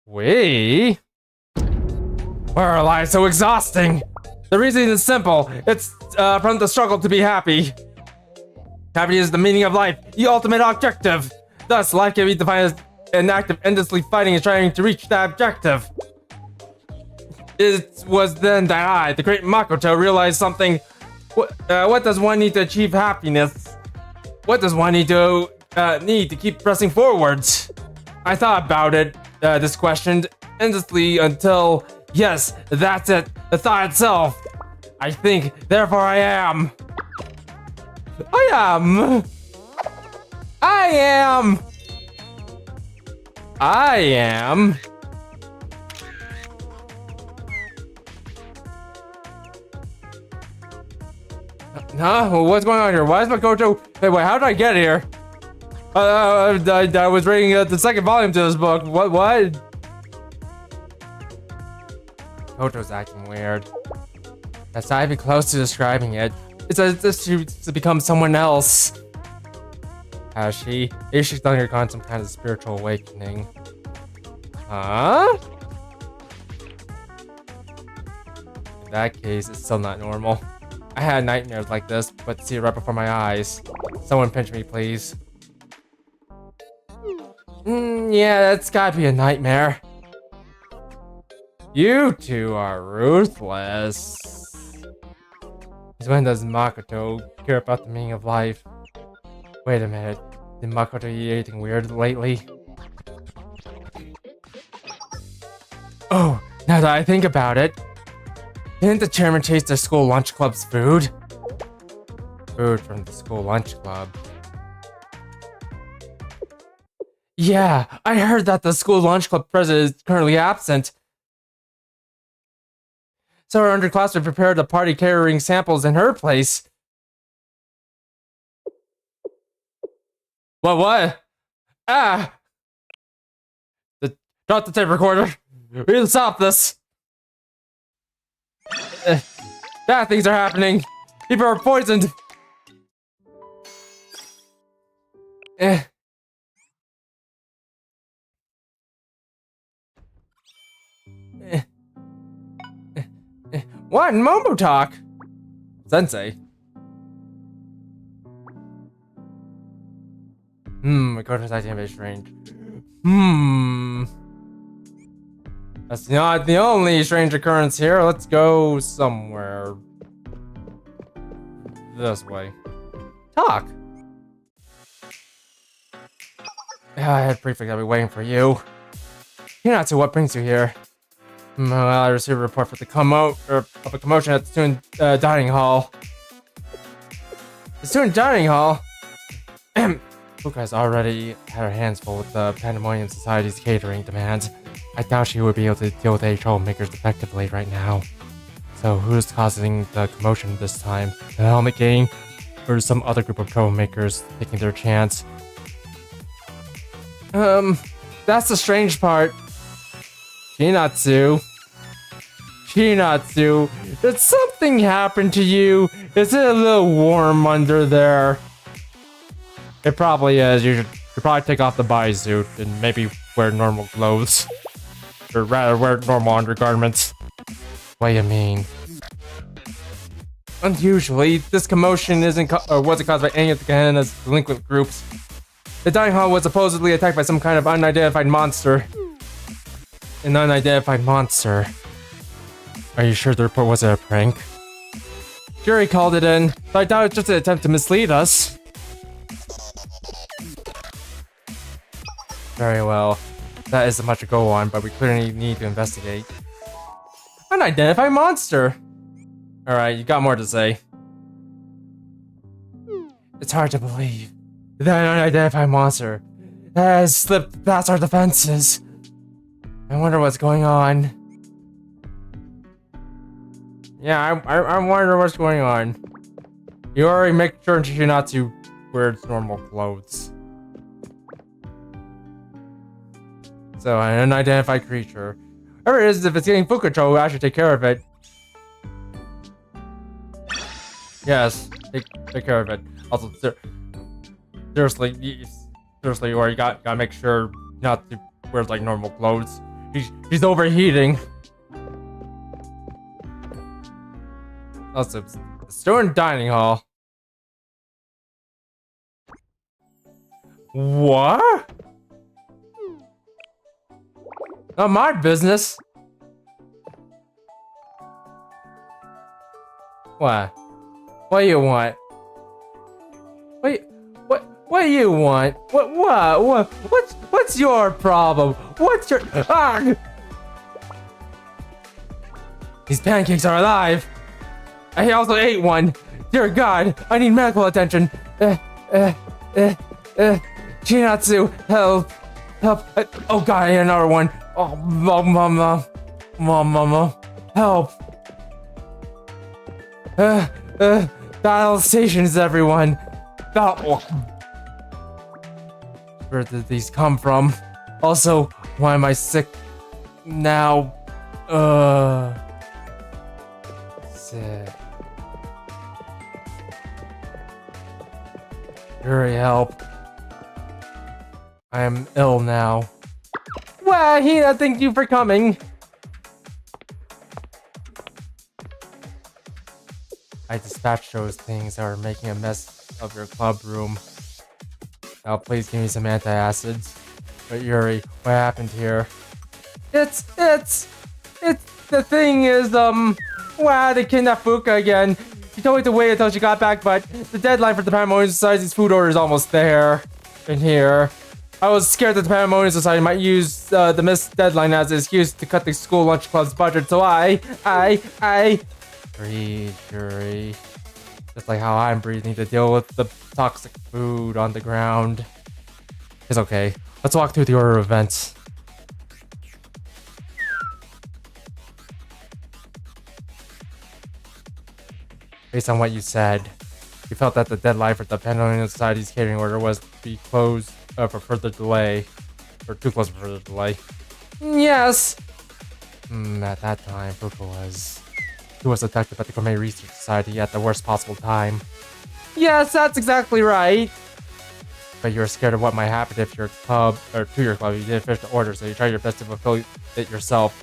we? Why are lives so exhausting? The reason is simple. It's from the struggle to be happy. Happy is the meaning of life, the ultimate objective. Thus, life can be defined as an act of endlessly fighting and trying to reach that objective. It was then that I, the great Makoto, realized something. What does one need to achieve happiness? What does one need to keep pressing forwards? I thought about it, this question, endlessly until, yes, that's it, the thought itself. I think, therefore I am. I am. Huh? What's going on here? Why is Makoto? Wait, how did I get here? I was reading the second volume to this book. What? Makoto's acting weird. That's not even close to describing it. It's as if she's become someone else. Has she? Maybe she's undergone some kind of spiritual awakening. Huh? In that case, it's still not normal. I had nightmares like this, but see it right before my eyes. Someone pinch me, please. Yeah, that's gotta be a nightmare. You two are ruthless. When does Makoto care about the meaning of life? Wait a minute. Did Makoto eat anything weird lately? Oh, now that I think about it. Didn't the chairman taste the school lunch club's food? Food from the school lunch club. Yeah, I heard that the school lunch club president is currently absent. So her underclassmen prepared a party carrying samples in her place. What? Ah! Drop the tape recorder. We need to stop this. Bad things are happening. People are poisoned. What? Momo talk? Sensei. Makoto's acting a bit strange. That's not the only strange occurrence here. Let's go somewhere. This way. Talk! Yeah, Head Prefect, I'll be waiting for you. You're not to what brings you here. Well, I received a report for the of a commotion at the student dining hall. The student dining hall? Fuka has already had her hands full with the Pandemonium Society's catering demands. I doubt she would be able to deal with any troublemakers effectively right now. So who's causing the commotion this time? The Helmet Gang? Or some other group of troublemakers taking their chance? That's the strange part. Shinatsu, did something happen to you? Is it a little warm under there? It probably is. You should probably take off the bodysuit and maybe wear normal clothes. Or rather, wear normal undergarments. What do you mean? Unusually, this commotion wasn't caused by any of the Gehenna's delinquent groups. The dining hall was supposedly attacked by some kind of unidentified monster. An unidentified monster. Are you sure the report wasn't a prank? Jury called it in, but I doubt it's just an attempt to mislead us. Very well. That isn't much to go on, but we clearly need to investigate. Unidentified monster! Alright, you got more to say. It's hard to believe that an unidentified monster has slipped past our defenses. I wonder what's going on. Yeah, I'm wondering what's going on. You already make sure Shinatsu wears normal clothes. So, an unidentified creature. Whatever it is, if it's getting food control, I should take care of it. Yes, take care of it. Also, seriously, or you gotta make sure not to wear like normal clothes. He's overheating. Also, student dining hall. What? Not my business. What? What do you want? What do you want? What's your problem? What's your These pancakes are alive. I also ate one. Dear God, I need medical attention. Shinatsu, help. Oh God, I ate another one. Oh, mama, help. Battle stations, everyone. Where did these come from? Also, why am I sick now? Sick. Hurry, help. I am ill now. Well, Hina, thank you for coming. I dispatched those things that are making a mess of your club room. Now please give me some antacids. But Yuri, what happened here? It's the thing is, wow, they kidnapped Fuka again. She told me to wait until she got back, but the deadline for the Pandemonium Society's food order is almost there. In here. I was scared that the Pandemonium Society might use the missed deadline as an excuse to cut the school lunch club's budget, so I breathe, Yuri. Just like how I'm breathing to deal with the toxic food on the ground. It's okay. Let's walk through the order of events. Based on what you said, you felt that the deadline for the Pandemonium Society's catering order was to be closed for further delay. Or too close for further delay. Yes! At that time, Fuka was abducted by the Gourmet Research Society at the worst possible time. Yes, that's exactly right! But you were scared of what might happen if your club, or to your club, you didn't finish the order, so you tried your best to fulfill it yourself,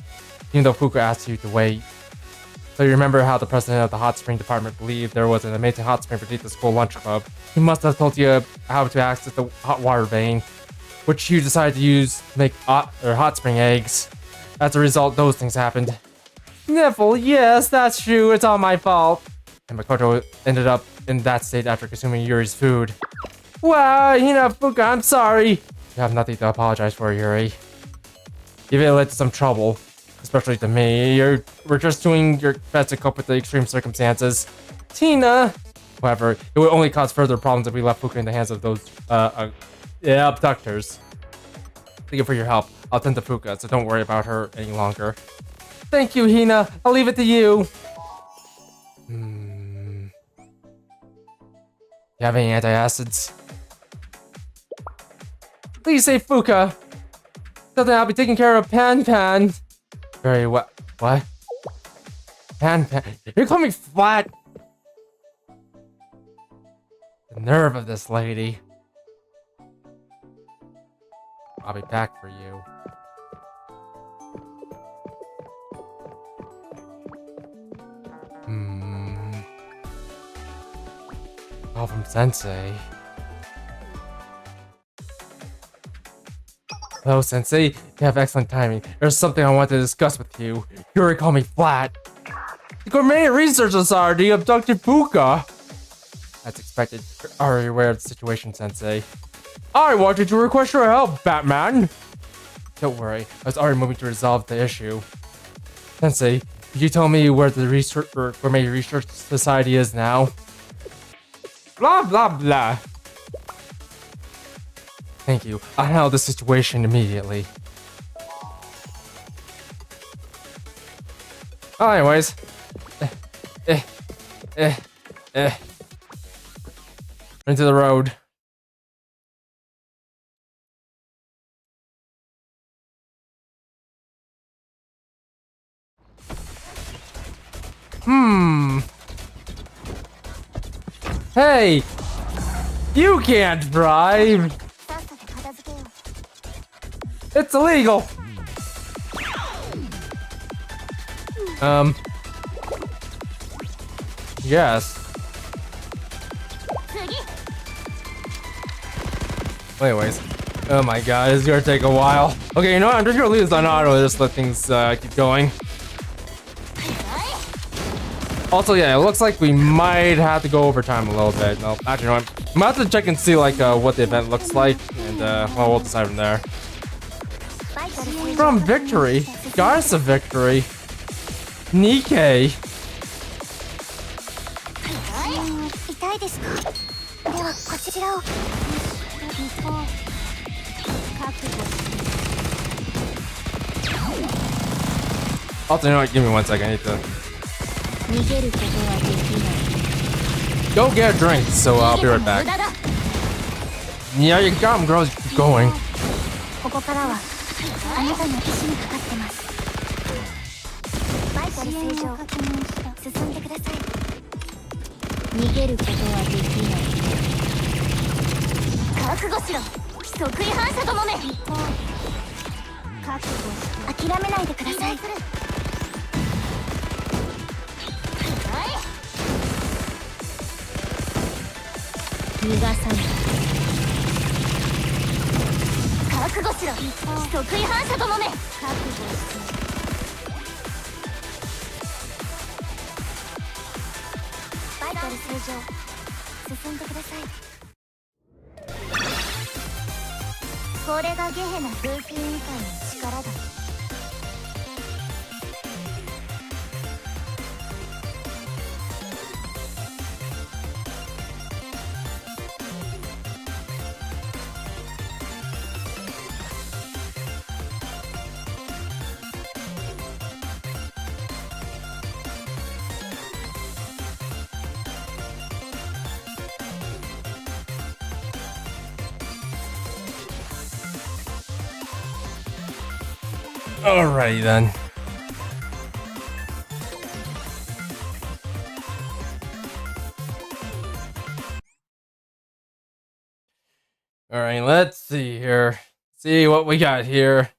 even though Fuka asked you to wait. So you remember how the president of the hot spring department believed there was an amazing hot spring beneath the school lunch club. He must have told you how to access the hot water vein, which you decided to use to make hot spring eggs. As a result, those things happened. Sniffle, yes, that's true. It's all my fault. And Makoto ended up in that state after consuming Yuri's food. Wow, Fuka, I'm sorry. You have nothing to apologize for, Yuri. Even it led to some trouble, especially to me. We're just doing your best to cope with the extreme circumstances. Tina! However, it would only cause further problems if we left Fuka in the hands of those, abductors. Thank you for your help. I'll tend to Fuka, so don't worry about her any longer. Thank you, Hina. I'll leave it to you. You have any antacids? Please say Fuka. Something I'll be taking care of Pan Pan. Very well. What? Pan Pan. You're coming flat. The nerve of this lady. I'll be back for you. Call from Sensei. Hello, Sensei. You have excellent timing. There's something I want to discuss with you. Yuri called me flat. The Gourmet Research Society abducted Fuka. As expected. Are you aware of the situation, Sensei? I wanted to request your help, Batman. Don't worry. I was already moving to resolve the issue. Sensei, could you tell me where the Gourmet Research Society is now? Blah, blah, blah. Thank you. I'll handle the situation immediately. Oh, anyways. Into the road. Hey! You can't drive! It's illegal! Yes. Anyways. Oh my god, it's gonna take a while. Okay, you know what? I'm just gonna leave this on auto and just let things keep going. Also, yeah, it looks like we might have to go overtime a little bit. No, actually, no, I'm gonna have to check and see like what the event looks like, and well, we'll decide from there. From victory, goddess of victory, Nikkei. Also, you know what? Give me 1 second. I need to go get a drink, so I'll be right back. Yeah, you got him, girls. Keep going. Alrighty then. Alright, let's see here. See what we got here.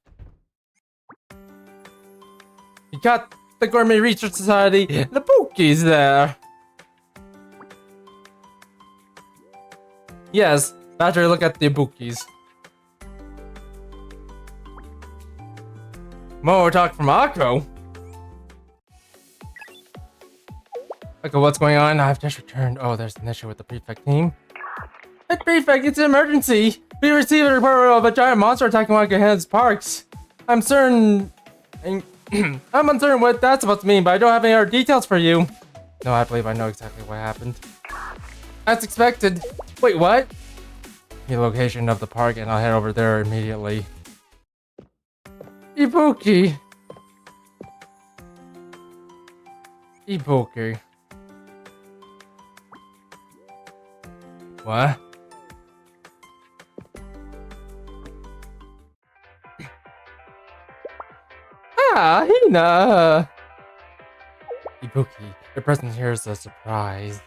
We got the Gourmet Research Society, the Pokies there. Yes, better look at the bookies. More talk from Akko. Okay, what's going on? I've just returned. Oh, there's an issue with the prefect team. Hey, prefect, it's an emergency. We received a report of a giant monster attacking one of Gehenna's parks. I'm uncertain what that's supposed to mean, but I don't have any other details for you. No, I believe I know exactly what happened. As expected. Wait, what? The location of the park, and I'll head over there immediately. Ibuki. Ibuki. What? Ah, Hina! Ibuki, your presence here is a surprise.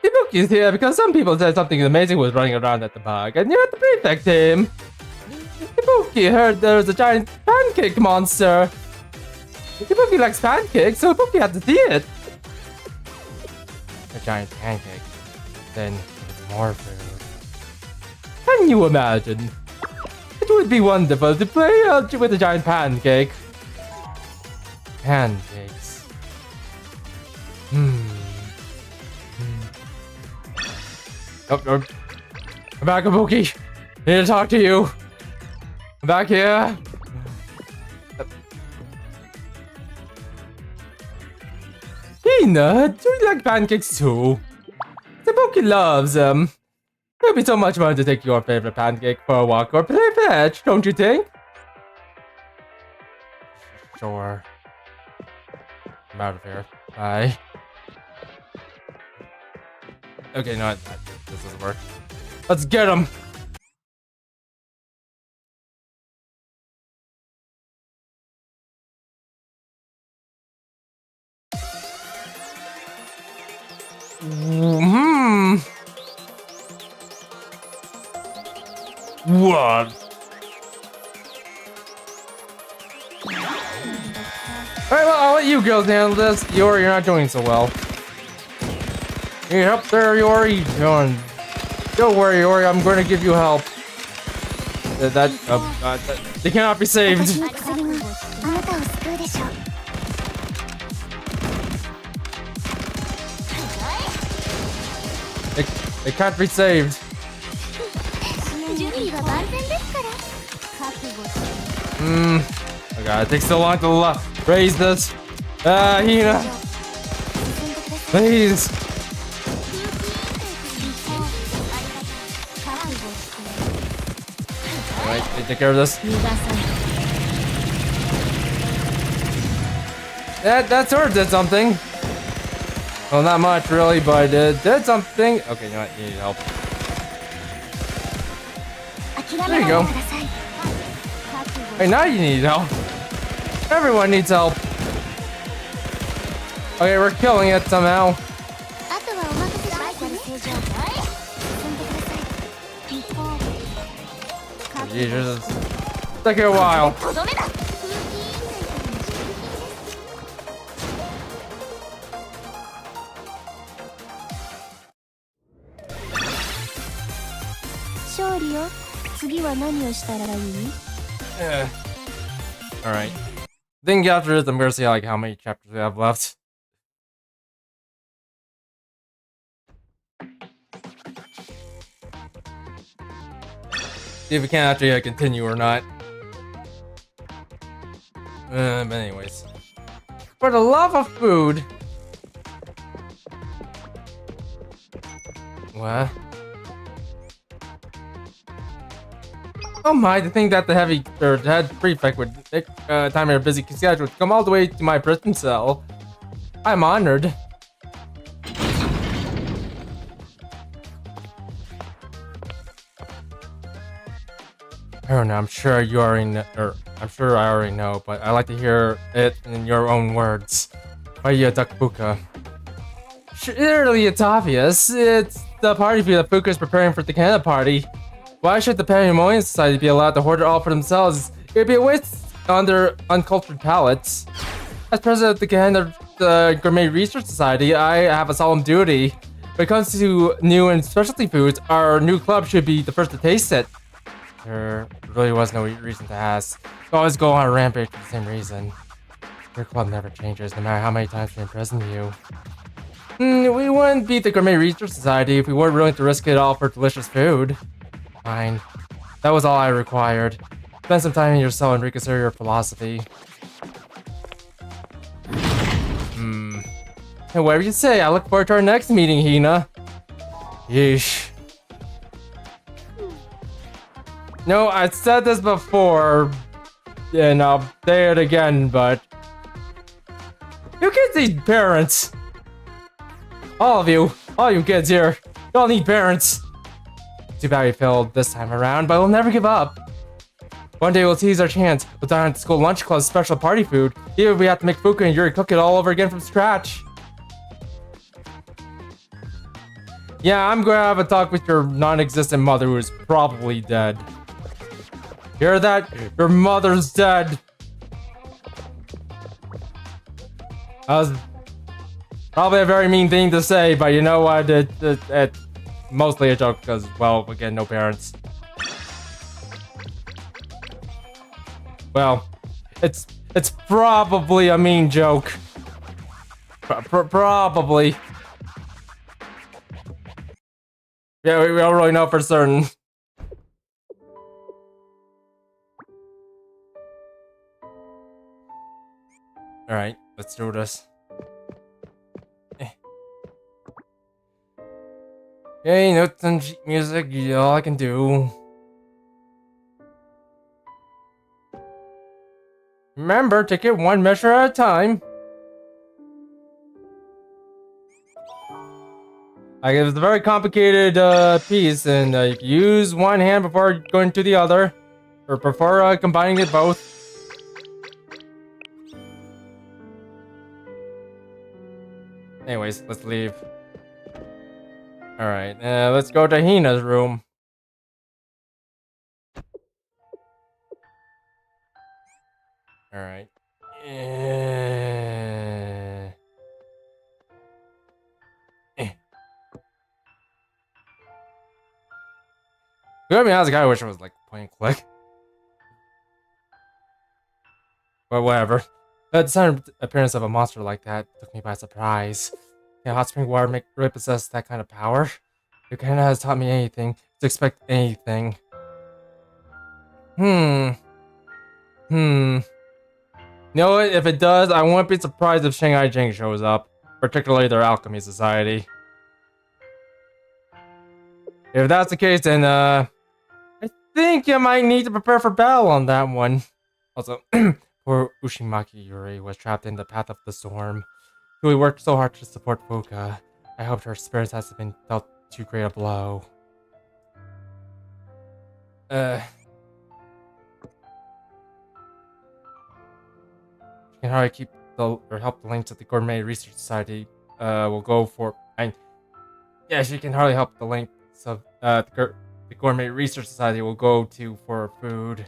Ibuki's here because some people said something amazing was running around at the park, and you're at the prefect team. Ibuki heard there was a giant pancake monster. Ibuki likes pancakes, so Ibuki had to see it. A giant pancake. Then it's more food. Can you imagine? It would be wonderful to play with a giant pancake. Pancakes. Oh, I'm back, Ibuki. I need to talk to you. I'm back here. Hina, do you like pancakes too? Ibuki loves them. It'd be so much fun to take your favorite pancake for a walk or play fetch, don't you think? Sure. I'm out of here. Bye. Okay, no, this doesn't work. Let's get him! What? Alright, well, I'll let you girls handle this. Yori, you're not doing so well. Need help there, Yori? Don't worry, Yori, I'm going to give you help. They cannot be saved. They can't be saved. Oh god, it takes so long to raise this. Hina. Please. Alright, take care of this. That sword did something. Well, not much really, but it did something. Okay, you know what? You need help. There you go. Hey, now you need help. Everyone needs help. Okay, we're killing it somehow. Oh, Jesus. Took you a while. Alright. I think after this, I'm gonna see like how many chapters we have left. See if we can actually continue or not. But anyways. For the love of food. What? Oh my, to think that the head prefect would take time in a busy schedule to come all the way to my prison cell. I'm honored. I don't know, I'm sure you already know, or I'm sure I already know, but I like to hear it in your own words. Why you Duckbuka? Surely it's obvious. It's the party that Fuka is preparing for the Canada party. Why should the Pandemonium Society be allowed to hoard it all for themselves? It would be a waste on their uncultured palates. As president of the Canada Gourmet Research Society, I have a solemn duty. When it comes to new and specialty foods, our new club should be the first to taste it. her. There really was no reason to ask. You always go on a rampage for the same reason. Your club never changes, no matter how many times we imprison you. We wouldn't beat the Gourmet Research Society if we weren't willing to risk it all for delicious food. Fine. That was all I required. Spend some time in your cell and reconsider your philosophy. And whatever you say, I look forward to our next meeting, Hina. Yeesh. No, I said this before, and I'll say it again, but... You kids need parents! All you kids here, you all need parents! Too bad we failed this time around, but we'll never give up. One day we'll seize our chance. We'll dine at the school lunch club's special party food. Even if we have to make Fuka and Yuri cook it all over again from scratch. Yeah, I'm gonna have a talk with your non-existent mother who is probably dead. Hear that? Your mother's dead. That was probably a very mean thing to say, but you know what? It's mostly a joke because, well, again, no parents. Well, it's probably a mean joke. Probably. Yeah, we don't really know for certain. Alright, let's do this. Hey, notes and sheet music, all I can do. Remember, take it one measure at a time. Like, it was a very complicated piece, and you can use one hand before going to the other, or before combining it both. Anyways, let's leave. Alright, let's go to Hina's room. Alright. To be honest, I wish it was like point and click. But whatever. The sudden appearance of a monster like that took me by surprise. Can hot spring water really possess that kind of power? It kinda has taught me anything. To expect anything. You know what? If it does, I won't be surprised if Shanghai Jing shows up. Particularly their alchemy society. If that's the case, then I think you might need to prepare for battle on that one. Also, poor Ushimaki Yuri was trapped in the path of the storm. We worked so hard to support Fuka. I hoped her spirits hasn't been dealt too great a blow. She can hardly keep or help the links at the Gourmet Research Society. Will go for. Yeah, she can hardly help the links of the Gourmet Research Society will go to for food.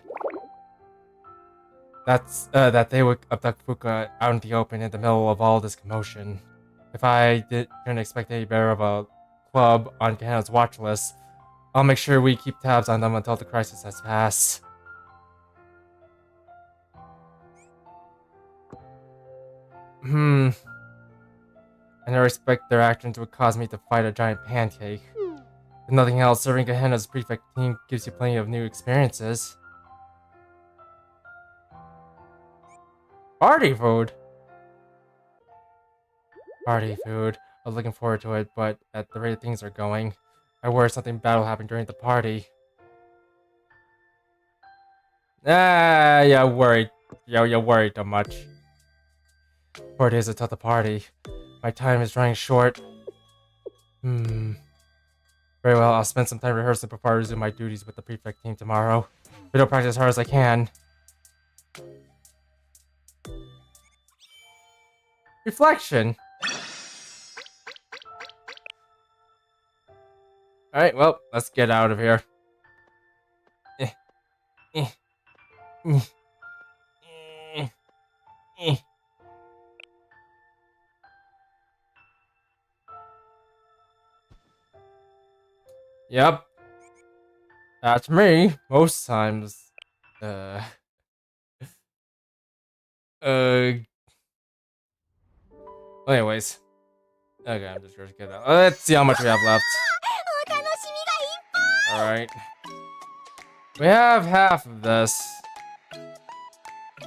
That's that they would abduct Fuka out in the open in the middle of all this commotion. If I didn't expect any better of a club on Gehenna's watch list, I'll make sure we keep tabs on them until the crisis has passed. I never expect their actions would cause me to fight a giant pancake. If nothing else, serving Gehenna's prefect team gives you plenty of new experiences. Party food? Party food. I was looking forward to it, but at the rate things are going, I worry something bad will happen during the party. You worried. You worried too much. 4 days until the party. My time is running short. Very well, I'll spend some time rehearsing before I resume my duties with the prefect team tomorrow. But I'll practice as hard as I can. Reflection. Alright, well, let's get out of here. Yep. That's me, most times. Uh... Anyways. Okay, I'm just gonna get that. Let's see how much we have left. Alright. We have half of this.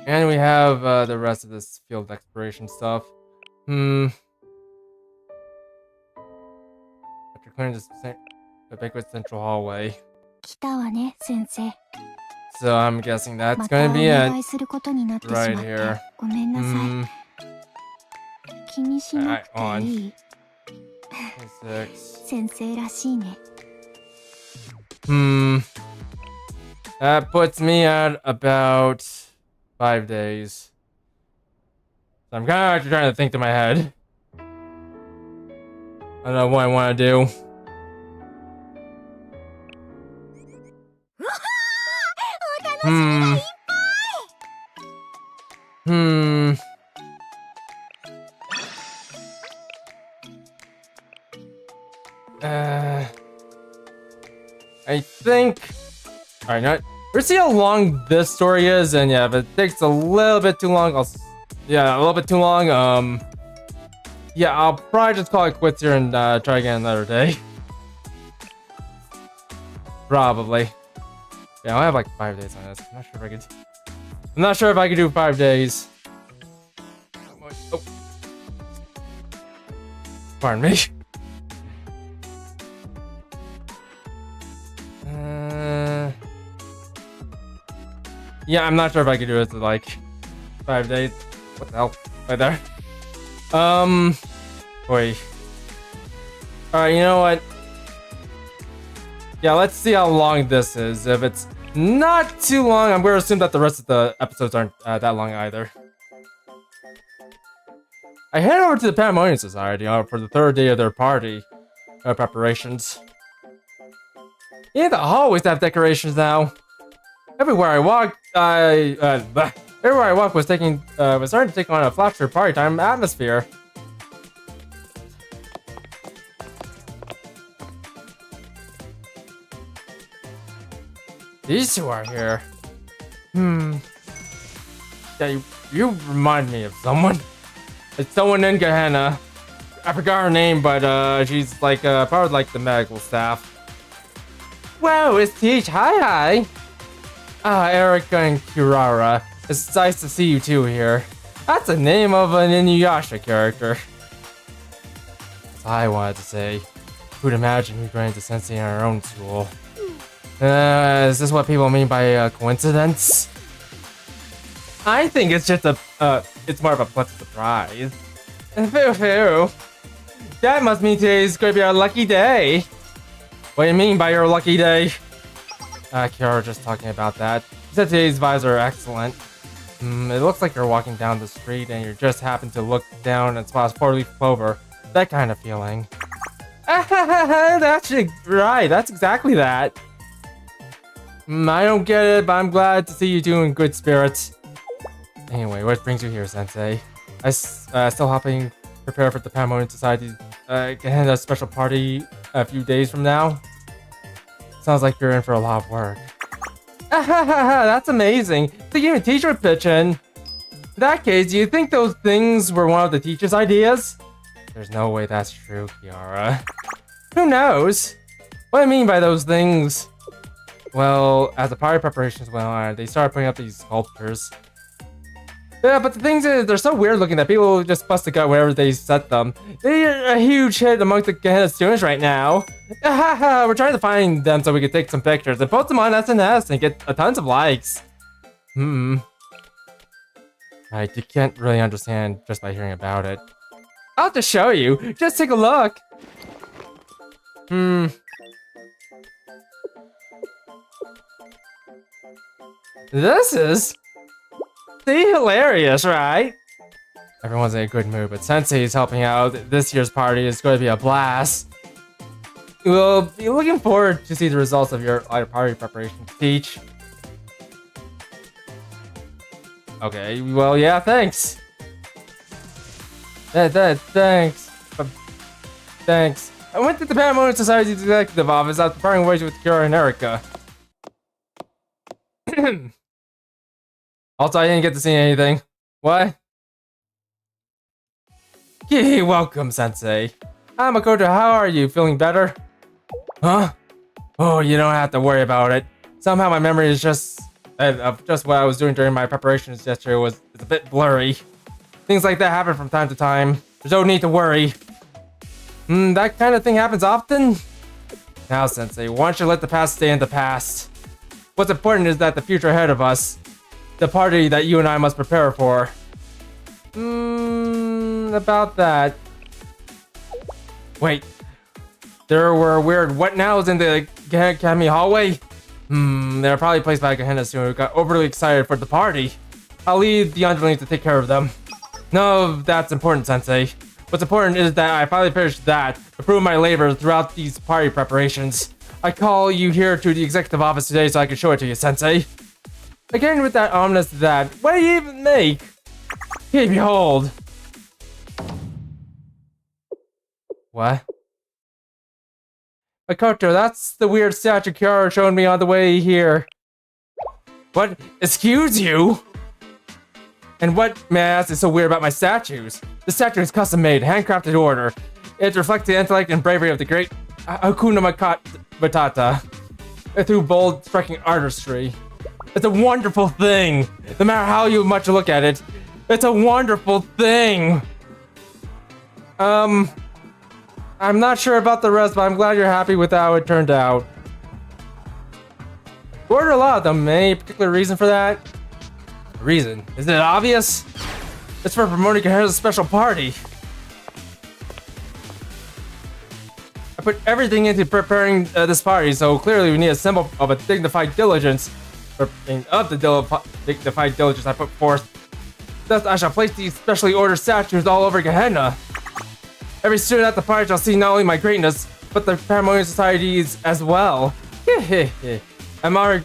And we have the rest of this field exploration stuff. After clearing this ubiquitous central hallway. So I'm guessing that's gonna be it. Right here. Alright, on. 26. That puts me at about 5 days. So I'm kind of actually trying to think to my head. I don't know what I want to do. I think. Alright, now we'll see how long this story is, and yeah, if it takes a little bit too long, yeah, a little bit too long, yeah, I'll probably just call it quits here and try again another day. Probably. Yeah, I'll have like 5 days on this. I'm not sure if I could do 5 days. Oh. Pardon me. Yeah, I'm not sure if I could do it to like 5 days. What the hell? Right there. Wait. Alright, you know what? Yeah, let's see how long this is. If it's not too long, I'm going to assume that the rest of the episodes aren't that long either. I head over to the Pandemonium Society for the 3rd day of their party preparations. Yeah, the hallways have decorations now. Everywhere I walk, everywhere I walk was starting to take on a flasher party time atmosphere. These two are here. Yeah, you remind me of someone. It's someone in Gehenna. I forgot her name, but she's like part of like the medical staff. Wow, it's Teach. Hi. Erica and Kirara. It's nice to see you two here. That's the name of an Inuyasha character. That's all I wanted to say. Who'd imagine we'd run into Sensei in our own school? Is this what people mean by coincidence? I think it's just it's more of a pleasant surprise. Foo. That must mean today's going to be our lucky day. What do you mean by your lucky day? Kiara just talking about that. She said today's vibes are excellent. It looks like you're walking down the street and you just happen to look down and spot a 4-leaf clover. That kind of feeling. That's right, that's exactly that. I don't get it, but I'm glad to see you two in good spirits. Anyway, what brings you here, Sensei? Still helping prepare for the Pandemonium Society's a special party a few days from now? Sounds like you're in for a lot of work. That's amazing. So you even teacher pitch in. In that case, do you think those things were one of the teacher's ideas? There's no way that's true, Kiara. Who knows? What do I mean by those things? Well, as the party preparations went on, they started putting up these sculptures. Yeah, but the things is, they're so weird looking that people just bust a gut wherever they set them. They're a huge hit amongst the Gehenna students right now. We're trying to find them so we can take some pictures and post them on SNS and get tons of likes. Right, you can't really understand just by hearing about it. I'll have to show you. Just take a look. This is... See, hilarious, right? Everyone's in a good mood, but Sensei is helping out. This year's party is going to be a blast. We'll be looking forward to see the results of your party preparation. Teach. Okay, well, yeah, thanks. Thanks. Thanks. I went to the Pandemonium Society's executive office after parting ways with Kira and Erica. Also, I didn't get to see anything. What? Hey, welcome, Sensei. Hi, Makoto, how are you? Feeling better? Huh? Oh, you don't have to worry about it. Somehow my memory is just what I was doing during my preparations yesterday was a bit blurry. Things like that happen from time to time. There's no need to worry. That kind of thing happens often? Now, Sensei, why don't you let the past stay in the past? What's important is that the future ahead of us, the party that you and I must prepare for. About that. Wait. There were weird what nows in the Academy hallway? They're probably placed by Gehenna soon who got overly excited for the party. I'll leave the underlings to take care of them. No, that's important, Sensei. What's important is that I finally finished that to prove my labor throughout these party preparations. I call you here to the executive office today so I can show it to you, Sensei. Again with that ominous that. What do you even make? Hey, behold. What? Makoto, that's the weird statue Kiara showed me on the way here. What? Excuse you? And what, may I ask, is so weird about my statues? The statue is custom-made, handcrafted order. It reflects the intellect and bravery of the great Hakuna Matata through bold, striking artistry. It's a wonderful thing. No matter how much you look at it, it's a wonderful thing. I'm not sure about the rest, but I'm glad you're happy with how it turned out. We ordered a lot of them. Any particular reason for that? Reason? Is it obvious? It's for promoting Gehenna's special party. I put everything into preparing this party, so clearly we need a symbol of a dignified diligence. Of the dignified diligence I put forth. Thus, I shall place these specially ordered statues all over Gehenna. Every student at the party shall see not only my greatness, but the Pandemonium Societies as well. I'm already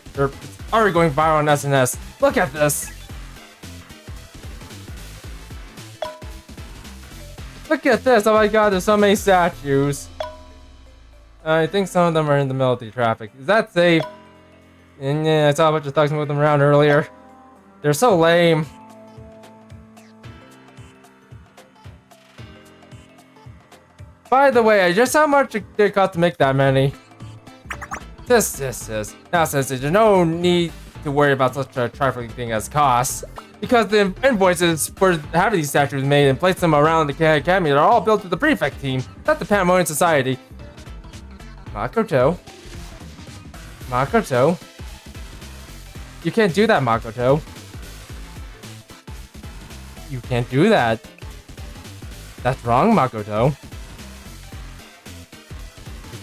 going viral on SNS. Look at this. Look at this. Oh my god, there's so many statues. I think some of them are in the military traffic. Is that safe? And yeah, I saw a bunch of thugs moving them around earlier. They're so lame. By the way, just how much did it cost to make that many? This. Now, since there's no need to worry about such a trifling thing as costs, because the invoices for having these statues made and place them around the Academy are all built to the prefect team, not the Pandemonium Society. Makoto. You can't do that, Makoto. You can't do that. That's wrong, Makoto. You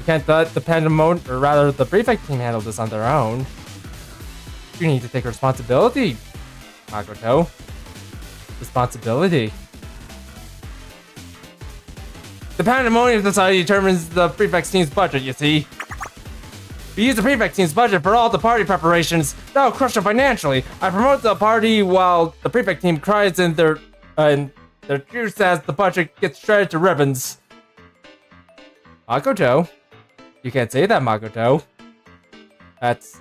can't let the Pandemonium, or rather the prefect team handle this on their own. You need to take responsibility, Makoto. Responsibility. The Pandemonium Society determines the prefect team's budget, you see. We use the prefect team's budget for all the party preparations. That'll crush them financially. I promote the party while the prefect team cries in their juice as the budget gets shredded to ribbons. Makoto? You can't say that, Makoto. That's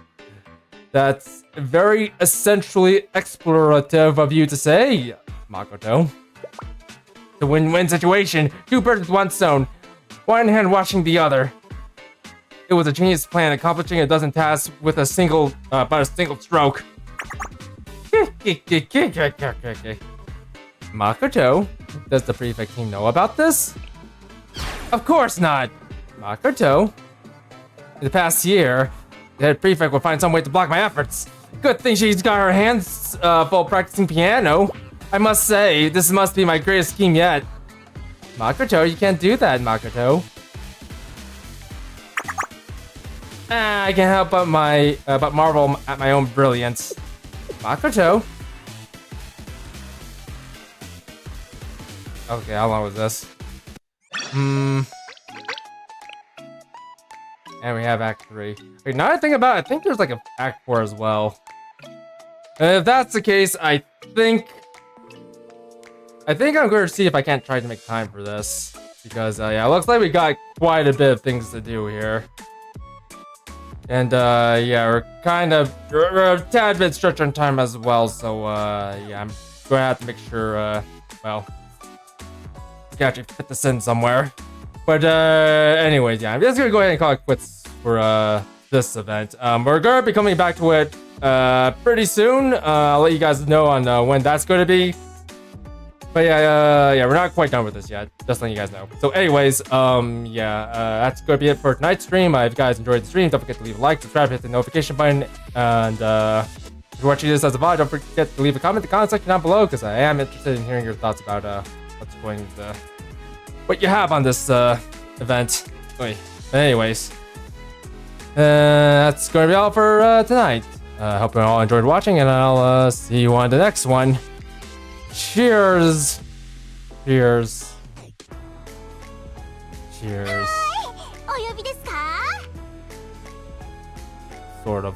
very essentially explorative of you to say, Makoto. The win-win situation. Two birds with one stone. One hand washing the other. It was a genius plan, accomplishing a dozen tasks with a single stroke. Makoto, does the prefect team know about this? Of course not. Makoto. In the past year, the head prefect will find some way to block my efforts. Good thing she's got her hands full practicing piano. I must say, this must be my greatest scheme yet. Makoto, you can't do that, Makoto. I can't help but marvel at my own brilliance. Makoto. Okay, how long was this? And we have Act 3. Wait, now I think about it, I think there's like an Act 4 as well. If that's the case, I think I'm going to see if I can't try to make time for this. Because, yeah, it looks like we got quite a bit of things to do here. And yeah, we're kind of we're a tad bit stretched on time as well, so yeah, I'm gonna have to make sure well, we can actually fit this in somewhere. But anyways, yeah, I'm just gonna go ahead and call it quits for this event. We're gonna be coming back to it pretty soon. I'll let you guys know on when that's gonna be. But yeah, yeah, we're not quite done with this yet. Just letting you guys know. So anyways, yeah, that's gonna be it for tonight's stream. If you guys enjoyed the stream, don't forget to leave a like, subscribe, hit the notification button, and if you're watching this as a VOD, don't forget to leave a comment in the comment section down below, because I am interested in hearing your thoughts about what's going to, what you have on this event. Wait, anyways, that's gonna be all for tonight. Hope you all enjoyed watching, and I'll see you on the next one. Cheers! Cheers. Cheers. Sort of.